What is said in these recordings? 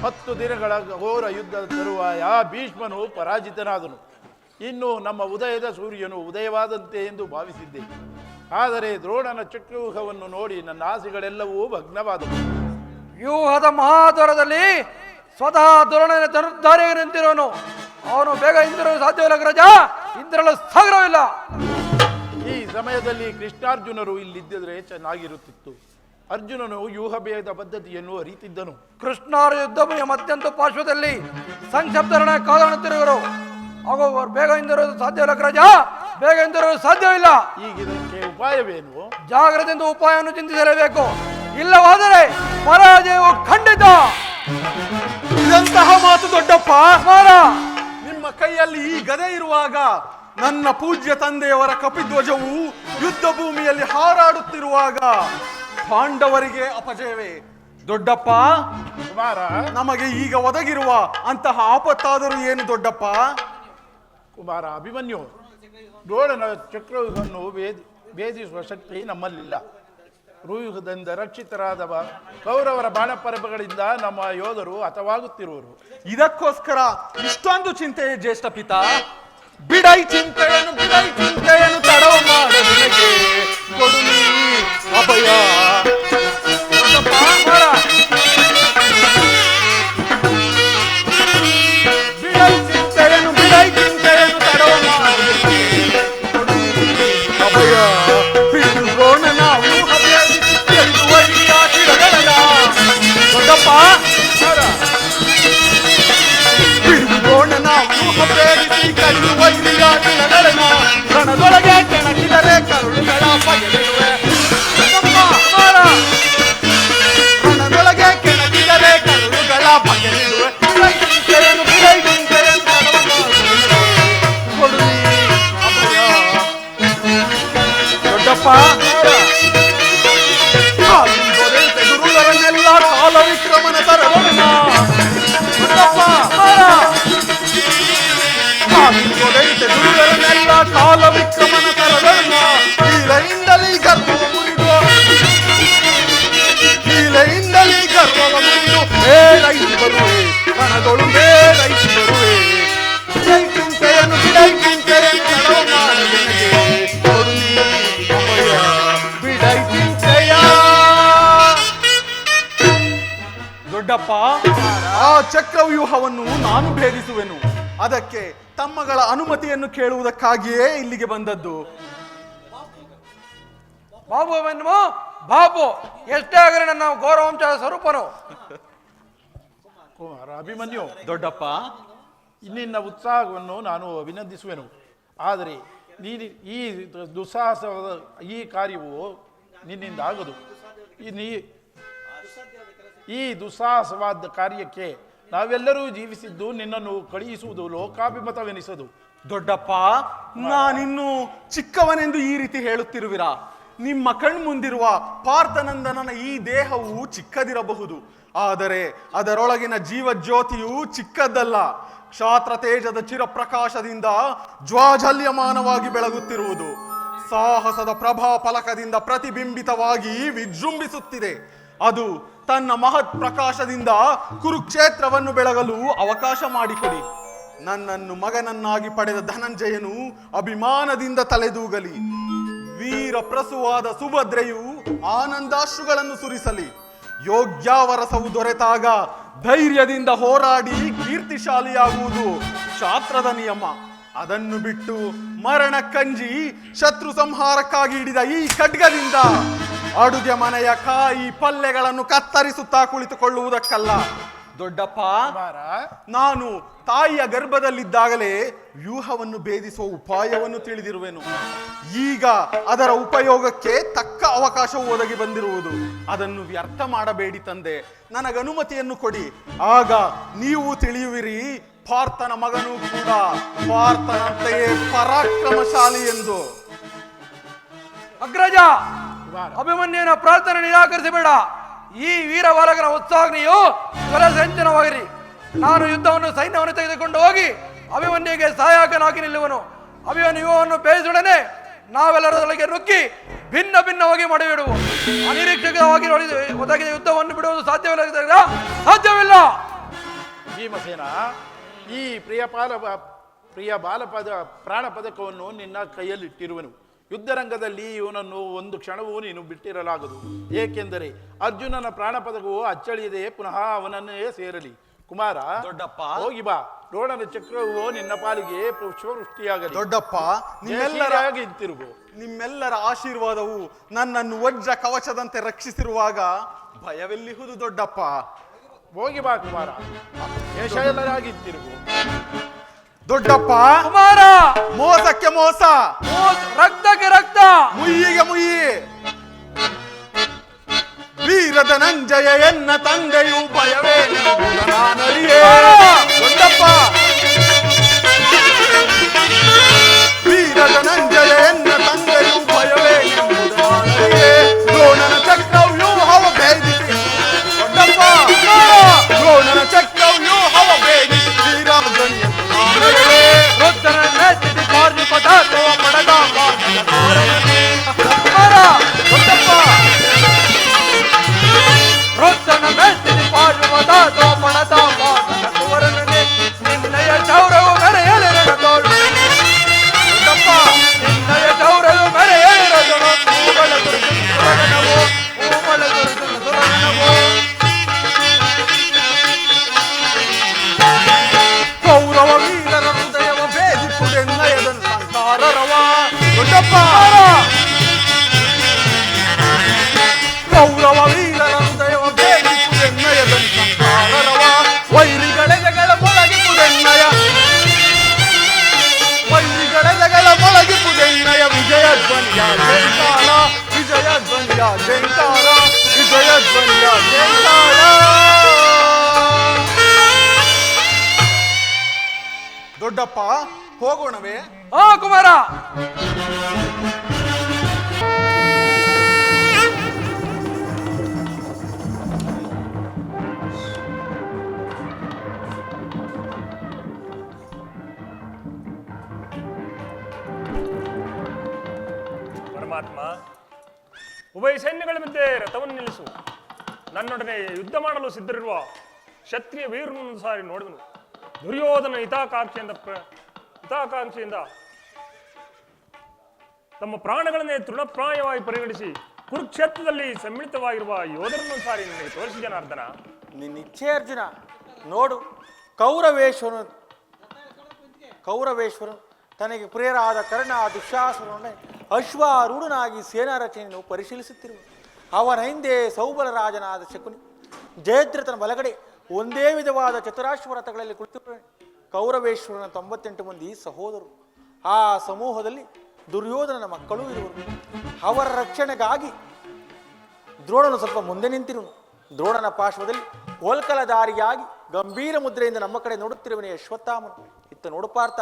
10 ದಿನಗಳ ಘೋರ ಯುದ್ಧದ ತರುವಾಯ ಭೀಷ್ಮನು ಪರಾಜಿತನಾದನು. ಇನ್ನು ನಮ್ಮ ಉದಯದ ಸೂರ್ಯನು ಉದಯವಾದಂತೆ ಎಂದು ಭಾವಿಸಿದ್ದೆ. ಆದರೆ ದ್ರೋಣನ ಚಕ್ರವ್ಯೂಹವನ್ನು ನೋಡಿ ನನ್ನ ಆಸೆಗಳೆಲ್ಲವೂ ಭಗ್ನವಾದವು. ವ್ಯೂಹದ ಮಹಾದ್ವಾರದಲ್ಲಿ ಸ್ವತಃ ದ್ರೋಣನ ಧನುರ್ಧಾರಿಯಾಗಿ ನಿಂತಿರುವನು. ಅವನು ಬೇಗ ಇಂದ್ರನು ಸಾಧ್ಯವಿಲ್ಲ ಅಗ್ರಜ, ಇಂದ್ರನ ಸಾಗರವಿಲ್ಲ. ಈ ಸಮಯದಲ್ಲಿ ಕೃಷ್ಣಾರ್ಜುನರು ಇಲ್ಲಿದ್ದರೆ ಚೆನ್ನಾಗಿರುತ್ತಿತ್ತು. ಅರ್ಜುನನು ವ್ಯೂಹಭೇದ ಪದ್ಧತಿಯನ್ನು ಅರಿತಿದ್ದನು. ಕೃಷ್ಣರ ಯುದ್ಧ ಮತ್ಯಂತ ಪಾರ್ಶ್ವದಲ್ಲಿ ಸಂಕ್ಷಪ್ತರಣ ಕಾದಾಡುತ್ತಿರುವರು. ಹಾಗೂ ಬೇಗ ಇಂದಿರುವುದು ಸಾಧ್ಯವಿಲ್ಲ ಅಗ್ರಜ, ಬೇಗ ಇಂದಿರುವುದು ಸಾಧ್ಯವಿಲ್ಲ. ಈಗ ಇದಕ್ಕೆ ಉಪಾಯವೇನು? ಜಾಗ್ರತೆಯಿಂದ ಉಪಾಯವನ್ನು ಚಿಂತಿಸಲೇಬೇಕು, ಇಲ್ಲವಾದರೆ ಪರಾಜಯವು ಖಂಡಿತ. ಇದಂತಹ ಮಾತು ದೊಡ್ಡಪ್ಪ. ನಿಮ್ಮ ಕೈಯಲ್ಲಿ ಈ ಗದೆ ಇರುವಾಗ ನನ್ನ ಪೂಜ್ಯ ತಂದೆಯವರ ಕಪಿಧ್ವಜವು ಯುದ್ಧ ಭೂಮಿಯಲ್ಲಿ ಹಾರಾಡುತ್ತಿರುವಾಗ ಪಾಂಡವರಿಗೆ ಅಪಜಯವೇ? ದೊಡ್ಡಪ್ಪ, ಕುಮಾರ, ನಮಗೆ ಈಗ ಒದಗಿರುವ ಅಂತಹ ಆಪತ್ತಾದರೂ ಏನು ದೊಡ್ಡಪ್ಪ? ಕುಮಾರ ಅಭಿಮನ್ಯು, ದ್ರೋಣನ ಚಕ್ರವ್ಯೂಹವನ್ನು ಭೇದಿಸುವ ಶಕ್ತಿ ನಮ್ಮಲ್ಲಿಲ್ಲ. ವ್ಯೂಹದಿಂದ ರಕ್ಷಿತರಾದ ಕೌರವರ ಬಾಣಪರಬಗಳಿಂದ ನಮ್ಮ ಯೋಧರು ಹತವಾಗುತ್ತಿರುವರು. ಇದಕ್ಕೋಸ್ಕರ ಇಷ್ಟೊಂದು ಚಿಂತೆಯೇ ಜ್ಯೇಷ್ಠ ಪಿತ? ಬಿಡೈ ಚಿಂತೆಯನ್ನು ತಡವ ಮಾಡಲಿಕ್ಕೆ ಕೊಡು ನೀ ಅಭಯ. ಬಿಡೈ ಚಿಂತೆಯನ್ನು ತಡವ ಮಾಡಲಿಕ್ಕೆ ಕೊಡು ನೀ ಅಭಯ. ಬಿಡು ದ್ರೋಣನ ವ್ಯೂಹ ಭೇದಿಸಿ ಗೆಲ್ಲುವ ಈ ಆಟಿಗಳಲ್ಲ. ದೊಡ್ಡಪ್ಪ, ದ್ರೋಣನ ವ್ಯೂಹ ಭೇದಿಸಿ ಕಲಿಯುವ ಹಿರಿಯಾಟಿಗಳನ್ನ ರಣದೊಳಗೆ ಕೆಣಕಿದರೆ ಕರುಳುಗಳ ಬಗೆದಿರುವೆ. ರಣದೊಳಗೆ ಕೆಣಕಿದರೆ ಕರುಳುಗಳ ಬಗೆದಿರುವೆ. ಬಿಡೈ ಚಿಂತೆಯನ್ನು ಕೊಡು ನೀ ಅಭಯ. ದೊಡ್ಡಪ್ಪ, ದುರುಳರನ್ನೆಲ್ಲ ಕಾಲ ವಿಕ್ರಮನ ತರವನ್ನ ದುರುಳರನ್ನೆಲ್ಲ ಕಾಲ ವಿಕ್ರಮನ ತರವನ್ನ ಕೀಲೆಯಿಂದಲೇ ಗರ್ವವ ಮುರಿದು ಬೇಡೈಸಿ ಬರುವೆ. ಕಣಗಳು ಬೇಡೈಸಿ ಬರುವೆ. ಬಿಡೈ ಚಿಂತೆಯನ್ನು ತಡವ ಮಾಡಲಿಕ್ಕೆ ಕೊಡು ನೀ ಅಭಯ. ಬಿಡೈ ಚಿಂತೆಯ. ದೊಡ್ಡಪ್ಪ, ಆ ಚಕ್ರವ್ಯೂಹವನ್ನು ನಾನು ಭೇದಿಸುವೆನು. ಅದಕ್ಕೆ ತಮ್ಮಗಳ ಅನುಮತಿಯನ್ನು ಕೇಳುವುದಕ್ಕಾಗಿಯೇ ಇಲ್ಲಿಗೆ ಬಂದದ್ದು. ಬಾಬು ಎಷ್ಟೇ ಆಗಲಿ ನನ್ನ ಗೌರವಂಶದ ಸ್ವರೂಪನು. ಕುಮಾರ ಅಭಿಮನ್ಯು, ದೊಡ್ಡಪ್ಪ, ನಿನ್ನ ಉತ್ಸಾಹವನ್ನು ನಾನು ಅಭಿನಂದಿಸುವೆನು. ಆದರೆ ನೀನು ಈ ದುಸ್ಸಾಹಸವಾದ ಈ ಕಾರ್ಯವು ನಿನ್ನಿಂದ ಆಗದು. ಈ ದುಸ್ಸಾಹಸವಾದ ಕಾರ್ಯಕ್ಕೆ ನಾವೆಲ್ಲರೂ ಜೀವಿಸಿದ್ದು ನಿನ್ನನ್ನು ಕಳುಹಿಸುವುದು ಲೋಕಾಭಿಮತವೆನಿಸದು. ದೊಡ್ಡಪ್ಪ, ನಾನಿನ್ನು ಚಿಕ್ಕವನೆಂದು ಈ ರೀತಿ ಹೇಳುತ್ತಿರುವಿರಾ? ನಿಮ್ಮ ಕಣ್ಮುಂದಿರುವ ಪಾರ್ಥನಂದನನ ಈ ದೇಹವು ಚಿಕ್ಕದಿರಬಹುದು, ಆದರೆ ಅದರೊಳಗಿನ ಜೀವಜ್ಯೋತಿಯು ಚಿಕ್ಕದ್ದಲ್ಲ. ಕ್ಷಾತ್ರ ತೇಜದ ಚಿರಪ್ರಕಾಶದಿಂದ ಜ್ವಾಜಲ್ಯಮಾನವಾಗಿ ಬೆಳಗುತ್ತಿರುವುದು. ಸಾಹಸದ ಪ್ರಭಾ ಫಲಕದಿಂದ ಪ್ರತಿಬಿಂಬಿತವಾಗಿ ವಿಜೃಂಭಿಸುತ್ತಿದೆ. ಅದು ತನ್ನ ಮಹತ್ ಪ್ರಕಾಶದಿಂದ ಕುರುಕ್ಷೇತ್ರವನ್ನು ಬೆಳಗಲು ಅವಕಾಶ ಮಾಡಿಕೊಡಿ. ನನ್ನನ್ನು ಮಗನನ್ನಾಗಿ ಪಡೆದ ಧನಂಜಯನು ಅಭಿಮಾನದಿಂದ ತಲೆದೂಗಲಿ. ವೀರ ಪ್ರಸುವಾದ ಸುಭದ್ರೆಯು ಆನಂದಾಶ್ರುಗಳನ್ನು ಸುರಿಸಲಿ. ಯೋಗ್ಯಾವರಸವು ದೊರೆತಾಗ ಧೈರ್ಯದಿಂದ ಹೋರಾಡಿ ಕೀರ್ತಿಶಾಲಿಯಾಗುವುದು ಶಾಸ್ತ್ರದ ನಿಯಮ. ಅದನ್ನು ಬಿಟ್ಟು ಮರಣ ಕಂಜಿ ಶತ್ರು ಸಂಹಾರಕ್ಕಾಗಿ ಹಿಡಿದ ಈ ಖಡ್ಗದಿಂದ ಅಡುಗೆ ಮನೆಯ ಕಾಯಿ ಪಲ್ಯಗಳನ್ನು ಕತ್ತರಿಸುತ್ತಾ ಕುಳಿತುಕೊಳ್ಳುವುದಕ್ಕಲ್ಲ. ದೊಡ್ಡಪ್ಪ, ನಾನು ತಾಯಿಯ ಗರ್ಭದಲ್ಲಿದ್ದಾಗಲೇ ವ್ಯೂಹವನ್ನು ಭೇದಿಸುವ ಉಪಾಯವನ್ನು ತಿಳಿದಿರುವೆನು. ಈಗ ಅದರ ಉಪಯೋಗಕ್ಕೆ ತಕ್ಕ ಅವಕಾಶವು ಒದಗಿ ಬಂದಿರುವುದು. ಅದನ್ನು ವ್ಯರ್ಥ ಮಾಡಬೇಡಿ ತಂದೆ. ನನಗನುಮತಿಯನ್ನು ಕೊಡಿ. ಆಗ ನೀವು ತಿಳಿಯುವಿರಿ, ಪಾರ್ಥನ ಮಗನೂ ಕೂಡ ಪಾರ್ಥನಂತೆಯೇ ಪರಾಕ್ರಮಶಾಲಿ ಎಂದು. ಅಗ್ರಜ, ಅಭಿಮನ್ಯುವಿನ ಪ್ರಾರ್ಥನೆ ನಿರಾಕರಿಸಬೇಡ. ಈ ವೀರ ಬಾಲಕನ ಉತ್ಸಾಹನಿಯು ಸಂಚನವಾಗಿರಿ. ನಾನು ಯುದ್ಧವನ್ನು ಸೈನ್ಯವನ್ನು ತೆಗೆದುಕೊಂಡು ಹೋಗಿ ಅಭಿಮನ್ಯುವಿಗೆ ಸಹಾಯಕನಾಗಿ ನಿಲ್ಲುವನು. ಅಭಿಮನ್ಯುವನ್ನು ಬೇಯಿಸೊಡನೆ ನಾವೆಲ್ಲರೊಳಗೆ ನುಗ್ಗಿ ಭಿನ್ನ ಭಿನ್ನವಾಗಿ ಮಾಡಿಬಿಡುವು. ಅನಿರೀಕ್ಷಿತವಾಗಿ ಒದಗಿದ ಯುದ್ಧವನ್ನು ಬಿಡುವುದು ಸಾಧ್ಯವಿಲ್ಲ. ಭೀಮಸೇನ, ಈ ಪ್ರಿಯ ಬಾಲಪದ ಪ್ರಾಣ ಪದಕವನ್ನು ನಿನ್ನ ಕೈಯಲ್ಲಿಟ್ಟಿರುವನು. ಯುದ್ಧರಂಗದಲ್ಲಿ ಇವನನ್ನು ಒಂದು ಕ್ಷಣವೂ ನೀನು ಬಿಟ್ಟಿರಲಾಗದು. ಏಕೆಂದರೆ ಅರ್ಜುನನ ಪ್ರಾಣ ಪದಕವು ಅಚ್ಚಳಿಯದೆ ಪುನಃ ಅವನನ್ನೇ ಸೇರಲಿ. ಕುಮಾರ, ದೊಡ್ಡಪ್ಪ, ಹೋಗಿ ಬಾ. ದ್ರೋಣನ ಚಕ್ರವು ನಿನ್ನ ಪಾಲಿಗೆ ಪುಷ್ಪವೃಷ್ಟಿಯಾಗಲಿ. ದೊಡ್ಡಪ್ಪ, ಹಿಂತಿರುಗು. ನಿಮ್ಮೆಲ್ಲರ ಆಶೀರ್ವಾದವು ನನ್ನನ್ನು ವಜ್ರ ಕವಚದಂತೆ ರಕ್ಷಿಸಿರುವಾಗ ಭಯವೆಲ್ಲಿಹುದು ದೊಡ್ಡಪ್ಪ. ಹೋಗಿ ಬಾ ಕುಮಾರ, ಯಶೆಲ್ಲರಾಗಿ ಹಿಂತಿರುಗು. ದೊಡ್ಡಪ್ಪ, ಕುಮಾರ, ಮೋಸಕ್ಕೆ ಮೋಸ, ರಕ್ತಕ್ಕೆ ರಕ್ತ, ಮುಯ್ಯಿಗೆ ಮುಯ್ಯಿ. ವೀರದ ನಂಜಯ ಎನ್ನ ತಂದೆಯು ಭಯವೇ ನಾನರಿಯೇ. ದೊಡ್ಡಪ್ಪ, ವೀರದ ನಂಜಯ ಎನ್ನ ತಂದೆಯು ಭಯವೇ ನಾನರಿಯೇ. ದ್ರೋಣನ ಚಕ್ರವ್ಯೂಹವ ಭೇದಿಸಿ. ದೊಡ್ಡಪ್ಪ, ದ್ರೋಣನ ಚಕ್ರವ್ಯೂಹವ ಭೇದಿಸಿ ಶ್ರೀರಾಮಜನ್ಯ ವೃದ್ಧನ ನೇತಿಸಿ ಪಾರ್ಶ್ವಪದಾರ್ಥವ ಪಡೆದ ಕುಮಾರ, ದೊಡ್ಡಪ್ಪ, ವೃದ್ಧನ ಮೆಚ್ಚಿಸಿ ಪಾರ್ಶ್ವಪದಾರ್ಥವ ಪಡೆದ ಕುವರನೇ ನಿನ್ನಯ ಚೌರವು ಮೆರೆಯಲಿರನ ತೋಳು. ದೊಡ್ಡಪ್ಪ, ನಿನ್ನಯ ಚೌರವು ಮೆರೆಯಲಿರದನು ಹೂಗಳ ಗುರುತಿನ ಸುರಗಣವು, ಹೂಗಳ ಗುರುತಿನ ಸುರಗಣವು. ಕೌರವ ವೀರರ ಹೃದಯವ ಭೇದಿಸುವುದೆನ್ನಯದನು ಸಂಸಾರರವ. ದೊಡ್ಡಪ್ಪ, ಕೌರವ ವೀರರ ಹೃದಯವ ಭೇದಿಸುವುದೆನ್ನಯದನು ಸಂಸಾರರವ. ವೈರಿಗಳೆದೆಗಳ ಮೊಳಗಿಸುವುದೆನ್ನಯ, ವೈರಿಗಳೆದೆಗಳ ಮೊಳಗಿಸುವುದೆನ್ನಯ. ವಿಜಯ ಧ್ವನಿಯ ಜಯಕಾರ, ವಿಜಯ ಧ್ವನಿಯ ಜಯಕಾರ, ವಿಜಯ ಧ್ವನಿಯ ಜಯಕಾರ. ದೊಡ್ಡಪ್ಪ, ಹೋಗೋಣವೇ? ಆ ಕುಮಾರ, ಪರಮಾತ್ಮ, ಉಭಯ ಸೈನ್ಯಗಳ ಮಧ್ಯೆ ರಥವನ್ನು ನಿಲ್ಲಿಸು. ನನ್ನೊಡನೆ ಯುದ್ಧ ಮಾಡಲು ಸಿದ್ಧರಿರುವ ಕ್ಷತ್ರಿಯ ವೀರನನ್ನು ಸಾರಿ ನೋಡಿದನು. ದುರ್ಯೋಧನ ಹಿತಾಕಾಂಕ್ಷೆಯಿಂದ ತಮ್ಮ ಪ್ರಾಣಗಳನ್ನೇ ತೃಣಪ್ರಾಯವಾಗಿ ಪರಿಗಣಿಸಿ ಕುರುಕ್ಷೇತ್ರದಲ್ಲಿ ಸಮ್ಮಿಳಿತವಾಗಿರುವ ಯೋಧರನ್ನು ಸಾರಿ ನಿನಗೆ ತೋರಿಸಿ ಜನಾರ್ದನ. ನಿನ್ನ ಇಚ್ಛೆ ಅರ್ಜುನ. ನೋಡು, ಕೌರವೇಶ್ವರನು ತನಗೆ ಪ್ರಿಯರಾದ ಕರ್ಣ ದುಶ್ಯಾಸನೊಡನೆ ಅಶ್ವಾರೂಢನಾಗಿ ಸೇನಾ ರಚನೆಯನ್ನು ಪರಿಶೀಲಿಸುತ್ತಿರುವನು. ಅವನ ಹಿಂದೆ ಸೌಬಲರಾಜನಾದ ಶಕುನಿ, ಜಯದ್ರಥನ ಬಲಗಡೆ ಒಂದೇ ವಿಧವಾದ ಚತುರಾಶ್ವರಥಗಳಲ್ಲಿ ಕುಳಿತಿರುವನು. ಕೌರವೇಶ್ವರನ 98 ಮಂದಿ ಸಹೋದರರು. ಆ ಸಮೂಹದಲ್ಲಿ ದುರ್ಯೋಧನನ ಮಕ್ಕಳೂ ಇರುವರು. ಅವರ ರಕ್ಷಣೆಗಾಗಿ ದ್ರೋಣನು ಸ್ವಲ್ಪ ಮುಂದೆ ನಿಂತಿರುವನು. ದ್ರೋಣನ ಪಾರ್ಶ್ವದಲ್ಲಿ ಹೋಲ್ಕಲಧಾರಿಯಾಗಿ ಗಂಭೀರ ಮುದ್ರೆಯಿಂದ ನಮ್ಮ ಕಡೆ ನೋಡುತ್ತಿರುವನೇ ಅಶ್ವತ್ಥಾಮನು. ಇತ್ತ ನೋಡುಪಾರ್ಥ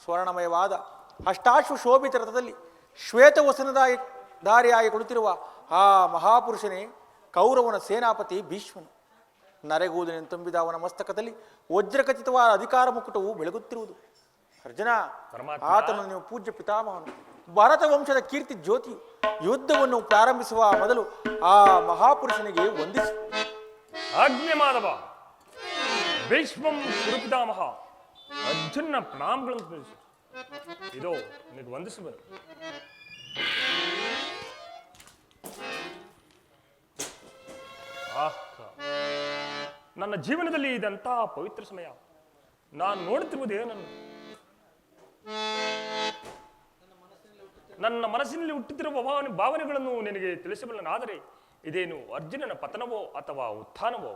ಸ್ವರ್ಣಮಯವಾದ ಅಷ್ಟಾಶ್ವ ಶೋಭಿತ ರಥದಲ್ಲಿ ಶ್ವೇತವಸನದಾರಿಯಾಗಿ ಕುಳಿತಿರುವ ಆ ಮಹಾಪುರುಷನೇ ಕೌರವನ ಸೇನಾಪತಿ ಭೀಷ್ಮನು. ನರೆಗೂದಿನ ತುಂಬಿದ ಅವನ ಮಸ್ತಕದಲ್ಲಿ ವಜ್ರಖಚಿತವಾದ ಅಧಿಕಾರ ಮುಕುಟವು ಬೆಳಗುತ್ತಿರುವುದು. ಅರ್ಜುನ, ಆತನು ನೀವು ಪೂಜ್ಯ ಪಿತಾಮಹನು, ಭರತ ವಂಶದ ಕೀರ್ತಿ ಜ್ಯೋತಿಯು. ಯುದ್ಧವನ್ನು ಪ್ರಾರಂಭಿಸುವ ಮೊದಲು ಆ ಮಹಾಪುರುಷನಿಗೆ ವಂದಿಸು. ಆಜ್ಞೆ ಮಾಧವ. ಭೀಷ್ಮಂ ಕುರುಪಿತಾಮಹ, ಅರ್ಜುನ ಪ್ರಣಾಮಗಳನ್ನು ತಿಳಿಸು. ಇದೋ ನಿನಗೆ ವಂದಿಸುವುದು. ನನ್ನ ಜೀವನದಲ್ಲಿ ಇದಂತಹ ಪವಿತ್ರ ಸಮಯ. ನಾನು ನೋಡುತ್ತಿರುವುದೇ ನನ್ನ ಮನಸ್ಸಿನಲ್ಲಿ ಹುಟ್ಟುತ್ತಿರುವ ಭಾವನೆಗಳನ್ನು ನಿನಗೆ ತಿಳಿಸಬಲ್ಲನಾದರೆ ಇದೇನು ಅರ್ಜುನನ ಪತನವೋ ಅಥವಾ ಉತ್ಥಾನವೋ?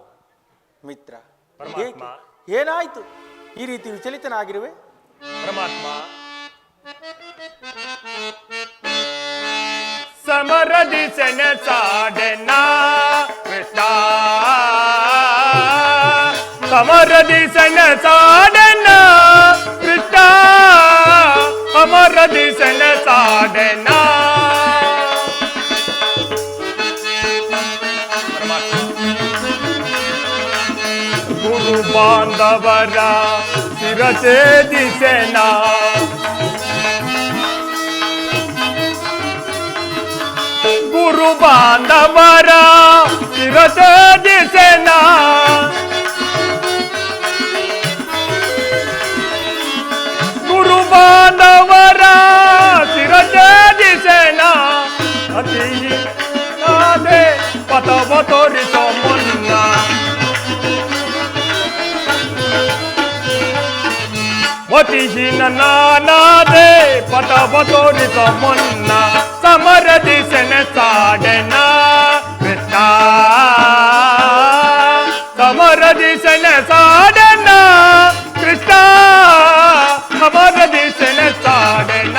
ಮಿತ್ರ, ಪರಮಾತ್ಮ, ಏನಾಯ್ತು ಈ ರೀತಿ ವಿಚಲಿತನಾಗಿರುವೆ? ಪರಮಾತ್ಮ, ಸಮರದಿ ಸೆಣಸಾಡೆನ ಕೃಷ್ಣ, ಸಮರದಿ ಸೆಣಸಾಡೆನ ಕೃಷ್ಣ, ಅಮರದಿ ಸೆಣಸಾಡೆನ. ಗುರು ಬಾಂಧವರ ಶಿರಛೇದಿಸೆನ, ಗುರು ಬಾಂಧವರ ಶಿರಛೇದಿಸೆನ. ಮತಿಹೀನ ನಾನಾದೆ ಪಥವ ತೋರಿಸ ಮೊನ್ನ ಸಮರದಿ ಸೆಣಸಾಡೆನ ಕೃಷ್ಣ ಸಮರದಿ ಸೆಣಸಾಡೆನ ಕೃಷ್ಣ ಸಮರದಿ ಸೆಣಸಾಡೆನ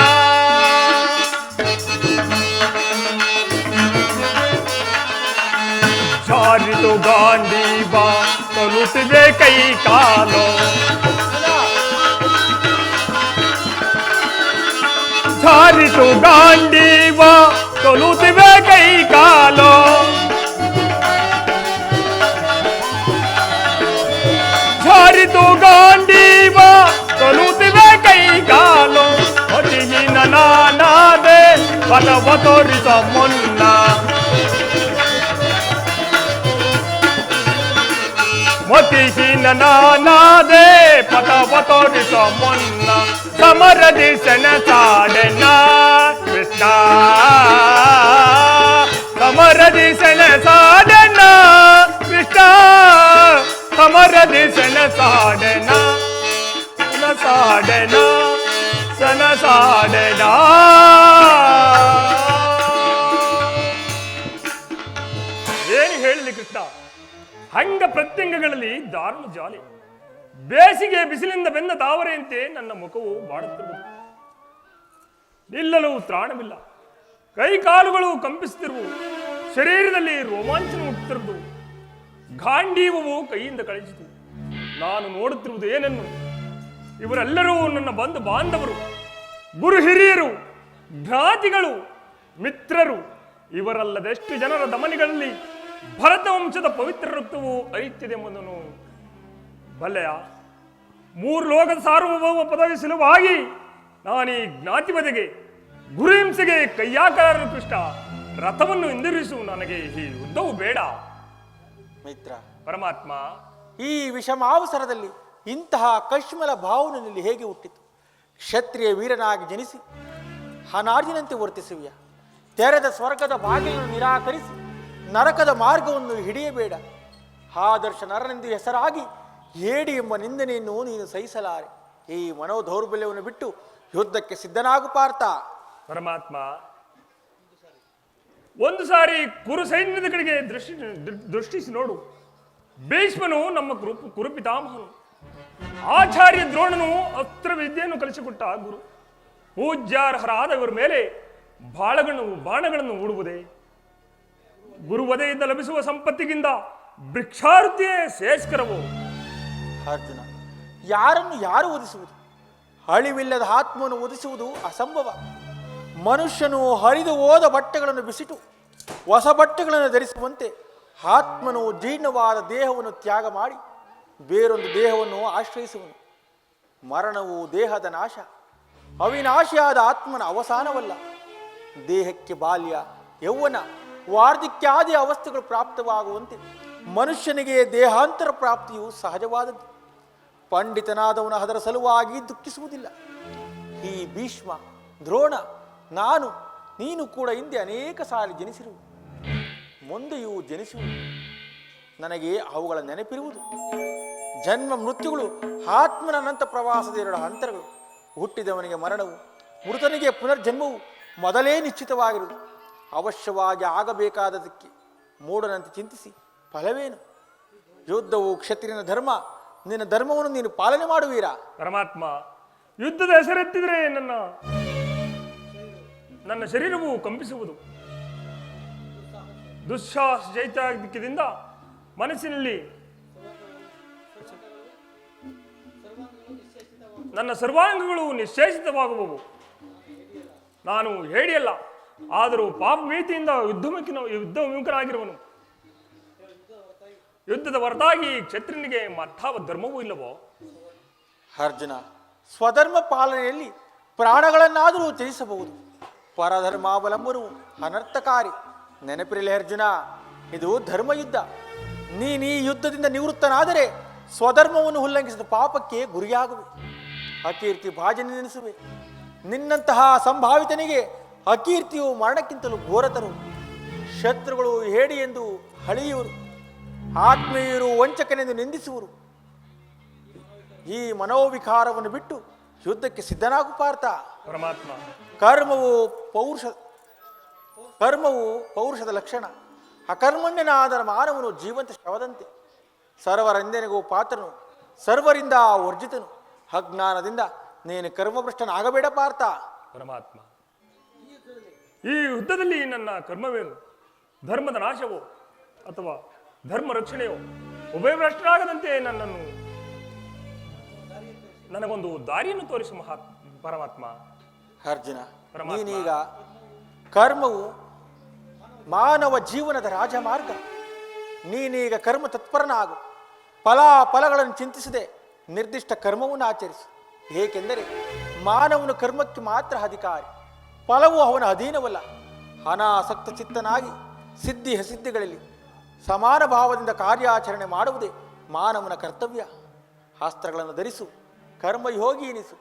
ಜಾರಿತು ಗಾಂಡೀವ ತೊಲುತ್ತಿದೆ ಕೈ ಕಾಲೋ ಜಾರಿತು ಗಾಂಡೀವ ತೊಲುತ್ತಿವೆ ಕೈ ಕಾಲೋ ಜಾರಿತು ಗಾಂಡೀವ ತೊಲುತ್ತಿವೆ ಕೈ ಕಾಲೋ ಮತಿಹೀನ ನಾನಾದೆ ಪಥವ ತೋರಿಸ ಮೊನ್ನ ಮತಿಹೀನ ನಾನಾದೆ ಪಥವ ತೋರಿಸ ಮೊನ್ನ ಸಮರದಿ ಸೆಣಸಾಡೆನ ಕೃಷ್ಣ ಸಮರದಿ ಸೆಣಸಾಡೆನ ಕೃಷ್ಣ ಸಮರದಿ ಸೆಣಸಾಡೆನ ಸೆಣಸಾಡೆನ ಸೆಣಸಾಡೆನ ಏನು ಹೇಳಲಿ ಕೃಷ್ಣ, ಅಂಗ ಪ್ರತ್ಯಂಗಗಳಲ್ಲಿ ದಾರುಣ ಜಾಲಿ. ಬೇಸಿಗೆ ಬಿಸಿಲಿಂದ ಬೆಂದ ತಾವರೆಯಂತೆ ನನ್ನ ಮುಖವು ಬಾಡುತ್ತಿರುವುದು. ನಿಲ್ಲಲು ತ್ರಾಣವಿಲ್ಲ, ಕೈ ಕಾಲುಗಳು ಕಂಪಿಸುತ್ತಿರುವು, ಶರೀರದಲ್ಲಿ ರೋಮಾಂಚನ ಹುಟ್ಟುತ್ತಿರುವುದು. ಗಾಂಡೀವವು ಕೈಯಿಂದ ಕಳಿಸಿತು. ನಾನು ನೋಡುತ್ತಿರುವುದು ಏನನ್ನು? ಇವರೆಲ್ಲರೂ ನನ್ನ ಬಂಧು ಬಾಂಧವರು, ಗುರು ಹಿರಿಯರು, ಜ್ಞಾತಿಗಳು, ಮಿತ್ರರು. ಇವರಲ್ಲದೆಷ್ಟು ಜನರ ದಮನಿಗಳಲ್ಲಿ ಭರತ ವಂಶದ ಪವಿತ್ರ ರಕ್ತವು ಹರಿಯುತ್ತಿದೆ ಎಂಬುದನ್ನು ಬಲ್ಲೆಯ? 3 ಲೋಕದ ಸಾರ್ವಭೌಮ ಪದವಿ ಸಲುವಾಗಿ ನಾನೀ ಜ್ಞಾತಿ ಬದೆಗೆ ಗುರುಹಿಂಸೆಗೆ ಕೈಯಾಕಾರರು. ಕೃಷ್ಣ, ರಥವನ್ನು ಹಿಂದಿರಿಸು, ನನಗೆ ಈ ಯುದ್ಧವು ಬೇಡ. ಮಿತ್ರ ಪರಮಾತ್ಮ, ಈ ವಿಷಮಾವಸರದಲ್ಲಿ ಇಂತಹ ಕಶ್ಮಲ ಭಾವನೆಯಲ್ಲಿ ಹೇಗೆ ಹುಟ್ಟಿತು? ಕ್ಷತ್ರಿಯ ವೀರನಾಗಿ ಜನಿಸಿ ಅನಾರ್ಜಿನಂತೆ ವರ್ತಿಸುವಿಯ? ತೆರೆದ ಸ್ವರ್ಗದ ಬಾಗಿಲನ್ನು ನಿರಾಕರಿಸಿ ನರಕದ ಮಾರ್ಗವನ್ನು ಹಿಡಿಯಬೇಡ. ಆದರ್ಶ ನರನೆಂದು ಹೆಸರಾಗಿ ಹೇಡಿ ಎಂಬ ನಿಂದನೆಯನ್ನು ನೀನು ಸಹಿಸಲಾರೆ. ಈ ಮನೋದೌರ್ಬಲ್ಯವನ್ನು ಬಿಟ್ಟು ಯುದ್ಧಕ್ಕೆ ಸಿದ್ಧನಾಗು ಪಾರ್ಥ. ಪರಮಾತ್ಮ, ಒಂದು ಸಾರಿ ಕುರು ಸೈನ್ಯದ ಕಡೆಗೆ ದೃಷ್ಟಿಸಿ ನೋಡು. ಭೀಷ್ಮನು ನಮ್ಮ ಕುರುಪಿತಾಮಹನು, ಆಚಾರ್ಯ ದ್ರೋಣನು ಅಸ್ತ್ರ ವಿದ್ಯೆಯನ್ನು ಕಲಿಸಿಕೊಟ್ಟ ಗುರು. ಪೂಜ್ಯಾರ್ಹರಾದ ಇವರ ಮೇಲೆ ಬಾಣಗಳನ್ನು ಹೂಡುವುದೇ? ಗುರುವದೆಯಿಂದ ಲಭಿಸುವ ಸಂಪತ್ತಿಗಿಂತ ಭಿಕ್ಷಾವೃತ್ತಿಯೇ ಶ್ರೇಷ್ಠಕರವು. ಅರ್ಜುನ, ಯಾರನ್ನು ಯಾರು ಒದಿಸುವುದು? ಅಳಿವಿಲ್ಲದ ಆತ್ಮವನ್ನು ಒದಿಸುವುದು ಅಸಂಭವ. ಮನುಷ್ಯನು ಹರಿದು ಹೋದ ಬಟ್ಟೆಗಳನ್ನು ಬಿಸಿಟು ಹೊಸ ಬಟ್ಟೆಗಳನ್ನು ಧರಿಸುವಂತೆ ಆತ್ಮನು ಜೀರ್ಣವಾದ ದೇಹವನ್ನು ತ್ಯಾಗ ಮಾಡಿ ಬೇರೊಂದು ದೇಹವನ್ನು ಆಶ್ರಯಿಸುವನು. ಮರಣವು ದೇಹದ ನಾಶ, ಅವಿನಾಶಿಯಾದ ಆತ್ಮನ ಅವಸಾನವಲ್ಲ. ದೇಹಕ್ಕೆ ಬಾಲ್ಯ, ಯೌವನ, ವಾರ್ಧಕ್ಯಾದಿ ಅವಸ್ಥೆಗಳು ಪ್ರಾಪ್ತವಾಗುವಂತೆ ಮನುಷ್ಯನಿಗೆ ದೇಹಾಂತರ ಪ್ರಾಪ್ತಿಯು ಸಹಜವಾದದ್ದು. ಪಂಡಿತನಾದವನು ಅದರ ಸಲುವಾಗಿ ದುಃಖಿಸುವುದಿಲ್ಲ. ಈ ಭೀಷ್ಮ, ದ್ರೋಣ, ನಾನು, ನೀನು ಕೂಡ ಹಿಂದೆ ಅನೇಕ ಸಾರಿ ಜನಿಸಿರುವು, ಮುಂದೆಯೂ ಜನಿಸುವುದು. ನನಗೆ ಅವುಗಳ ನೆನಪಿರುವುದು. ಜನ್ಮ ಮೃತ್ಯುಗಳು ಆತ್ಮನ ಅನಂತ ಪ್ರವಾಸದ 2 ಹಂತರಗಳು. ಹುಟ್ಟಿದವನಿಗೆ ಮರಣವು, ಮೃತನಿಗೆ ಪುನರ್ಜನ್ಮವು ಮೊದಲೇ ನಿಶ್ಚಿತವಾಗಿರುವುದು. ಅವಶ್ಯವಾಗಿ ಆಗಬೇಕಾದದಕ್ಕೆ ಮೂಢನಂತೆ ಚಿಂತಿಸಿ ಫಲವೇನು? ಯುದ್ಧವು ಕ್ಷತ್ರಿಯನ ಧರ್ಮ. ನಿನ್ನ ಧರ್ಮವನ್ನು ನೀನು ಪಾಲನೆ ಮಾಡುವೀರಾ? ಪರಮಾತ್ಮ, ಯುದ್ಧದ ಹೆಸರೆತ್ತಿದರೆ ನನ್ನ ಶರೀರವು ಕಂಪಿಸುವುದು. ದುಸ್ಸಾಹಸ ಚೈತನ್ಯದಿಂದ ಮನಸ್ಸಿನಲ್ಲಿ ನನ್ನ ಸರ್ವಾಂಗಗಳು ನಿಶ್ಚೇಷಿತವಾಗುವವು. ನಾನು ಹೇಳಿಯಲ್ಲ, ಆದರೂ ಪಾಪ ಭೀತಿಯಿಂದ ಯುದ್ಧವಿಮುಖನಾಗಿರುವನು. ಯುದ್ಧದ ಹೊರತಾಗಿ ಕ್ಷತ್ರಿಯನಿಗೆ ಮತ್ತಾವ ಧರ್ಮವೂ ಇಲ್ಲವೋ? ಅರ್ಜುನ, ಸ್ವಧರ್ಮ ಪಾಲನೆಯಲ್ಲಿ ಪ್ರಾಣಗಳನ್ನಾದರೂ ತ್ಯಜಿಸಬಹುದು. ಪರಧರ್ಮಾವಲಂಬನು ಅನರ್ಥಕಾರಿ. ನೆನಪಿರಲಿ ಅರ್ಜುನ, ಇದು ಧರ್ಮಯುದ್ಧ. ನೀನು ಈ ಯುದ್ಧದಿಂದ ನಿವೃತ್ತನಾದರೆ ಸ್ವಧರ್ಮವನ್ನು ಉಲ್ಲಂಘಿಸಿದ ಪಾಪಕ್ಕೆ ಗುರಿಯಾಗುವೆ, ಅಕೀರ್ತಿ ಭಾಜನೆನಿಸುವೆ. ನಿನ್ನಂತಹ ಸಂಭಾವಿತನಿಗೆ ಅಕೀರ್ತಿಯು ಮರಣಕ್ಕಿಂತಲೂ ಘೋರತರು. ಶತ್ರುಗಳು ಹೇಡಿ ಎಂದು ಹಳೆಯುವರು, ಆತ್ಮೀಯರು ವಂಚಕನೆಂದು ನಿಂದಿಸುವರು. ಈ ಮನೋವಿಕಾರವನ್ನು ಬಿಟ್ಟು ಯುದ್ಧಕ್ಕೆ ಸಿದ್ಧನಾಗು ಪಾರ್ಥ. ಪರಮಾತ್ಮ. ಕರ್ಮವು ಪೌರುಷದ ಲಕ್ಷಣ. ಅಕರ್ಮಣ್ಯನಾದ ಮಾನವನು ಜೀವಂತ ಶವದಂತೆ. ಸರ್ವರಿಂದನಿಗೂ ಪಾತ್ರನು, ಸರ್ವರಿಂದ ವರ್ಜಿತನು. ಅಜ್ಞಾನದಿಂದ ನೀನು ಕರ್ಮಭ್ರಷ್ಟನಾಗಬೇಡ ಪಾರ್ಥ. ಪರಮಾತ್ಮ, ಈ ಯುದ್ಧದಲ್ಲಿ ನನ್ನ ಕರ್ಮವೇನು? ಧರ್ಮದ ನಾಶವೋ ಅಥವಾ ಧರ್ಮ ರಕ್ಷಣೆಯೋ? ಉಭಯಭ್ರಷ್ಟರಾಗದಂತೆ ನನಗೊಂದು ದಾರಿಯನ್ನು ತೋರಿಸು ಪರಮಾತ್ಮ. ಅರ್ಜುನ, ನೀನೀಗ ಕರ್ಮವು ಮಾನವ ಜೀವನದ ರಾಜಮಾರ್ಗ. ನೀನೀಗ ಕರ್ಮ ತತ್ಪರನಾಗು. ಫಲಗಳನ್ನು ಚಿಂತಿಸದೆ ನಿರ್ದಿಷ್ಟ ಕರ್ಮವನ್ನು ಆಚರಿಸು. ಏಕೆಂದರೆ ಮಾನವನು ಕರ್ಮಕ್ಕೆ ಮಾತ್ರ ಅಧಿಕಾರಿ, ಫಲವು ಅವನ ಅಧೀನವಲ್ಲ. ಅನಾಸಕ್ತ ಚಿತ್ತನಾಗಿ ಸಿದ್ಧಿ ಅಸಿದ್ಧಿಗಳಲ್ಲಿ ಸಮಾನ ಭಾವದಿಂದ ಕಾರ್ಯಾಚರಣೆ ಮಾಡುವುದೇ ಮಾನವನ ಕರ್ತವ್ಯ. ಶಾಸ್ತ್ರಗಳನ್ನು ಧರಿಸು, ಕರ್ಮಯೋಗಿ ಎನಿಸು.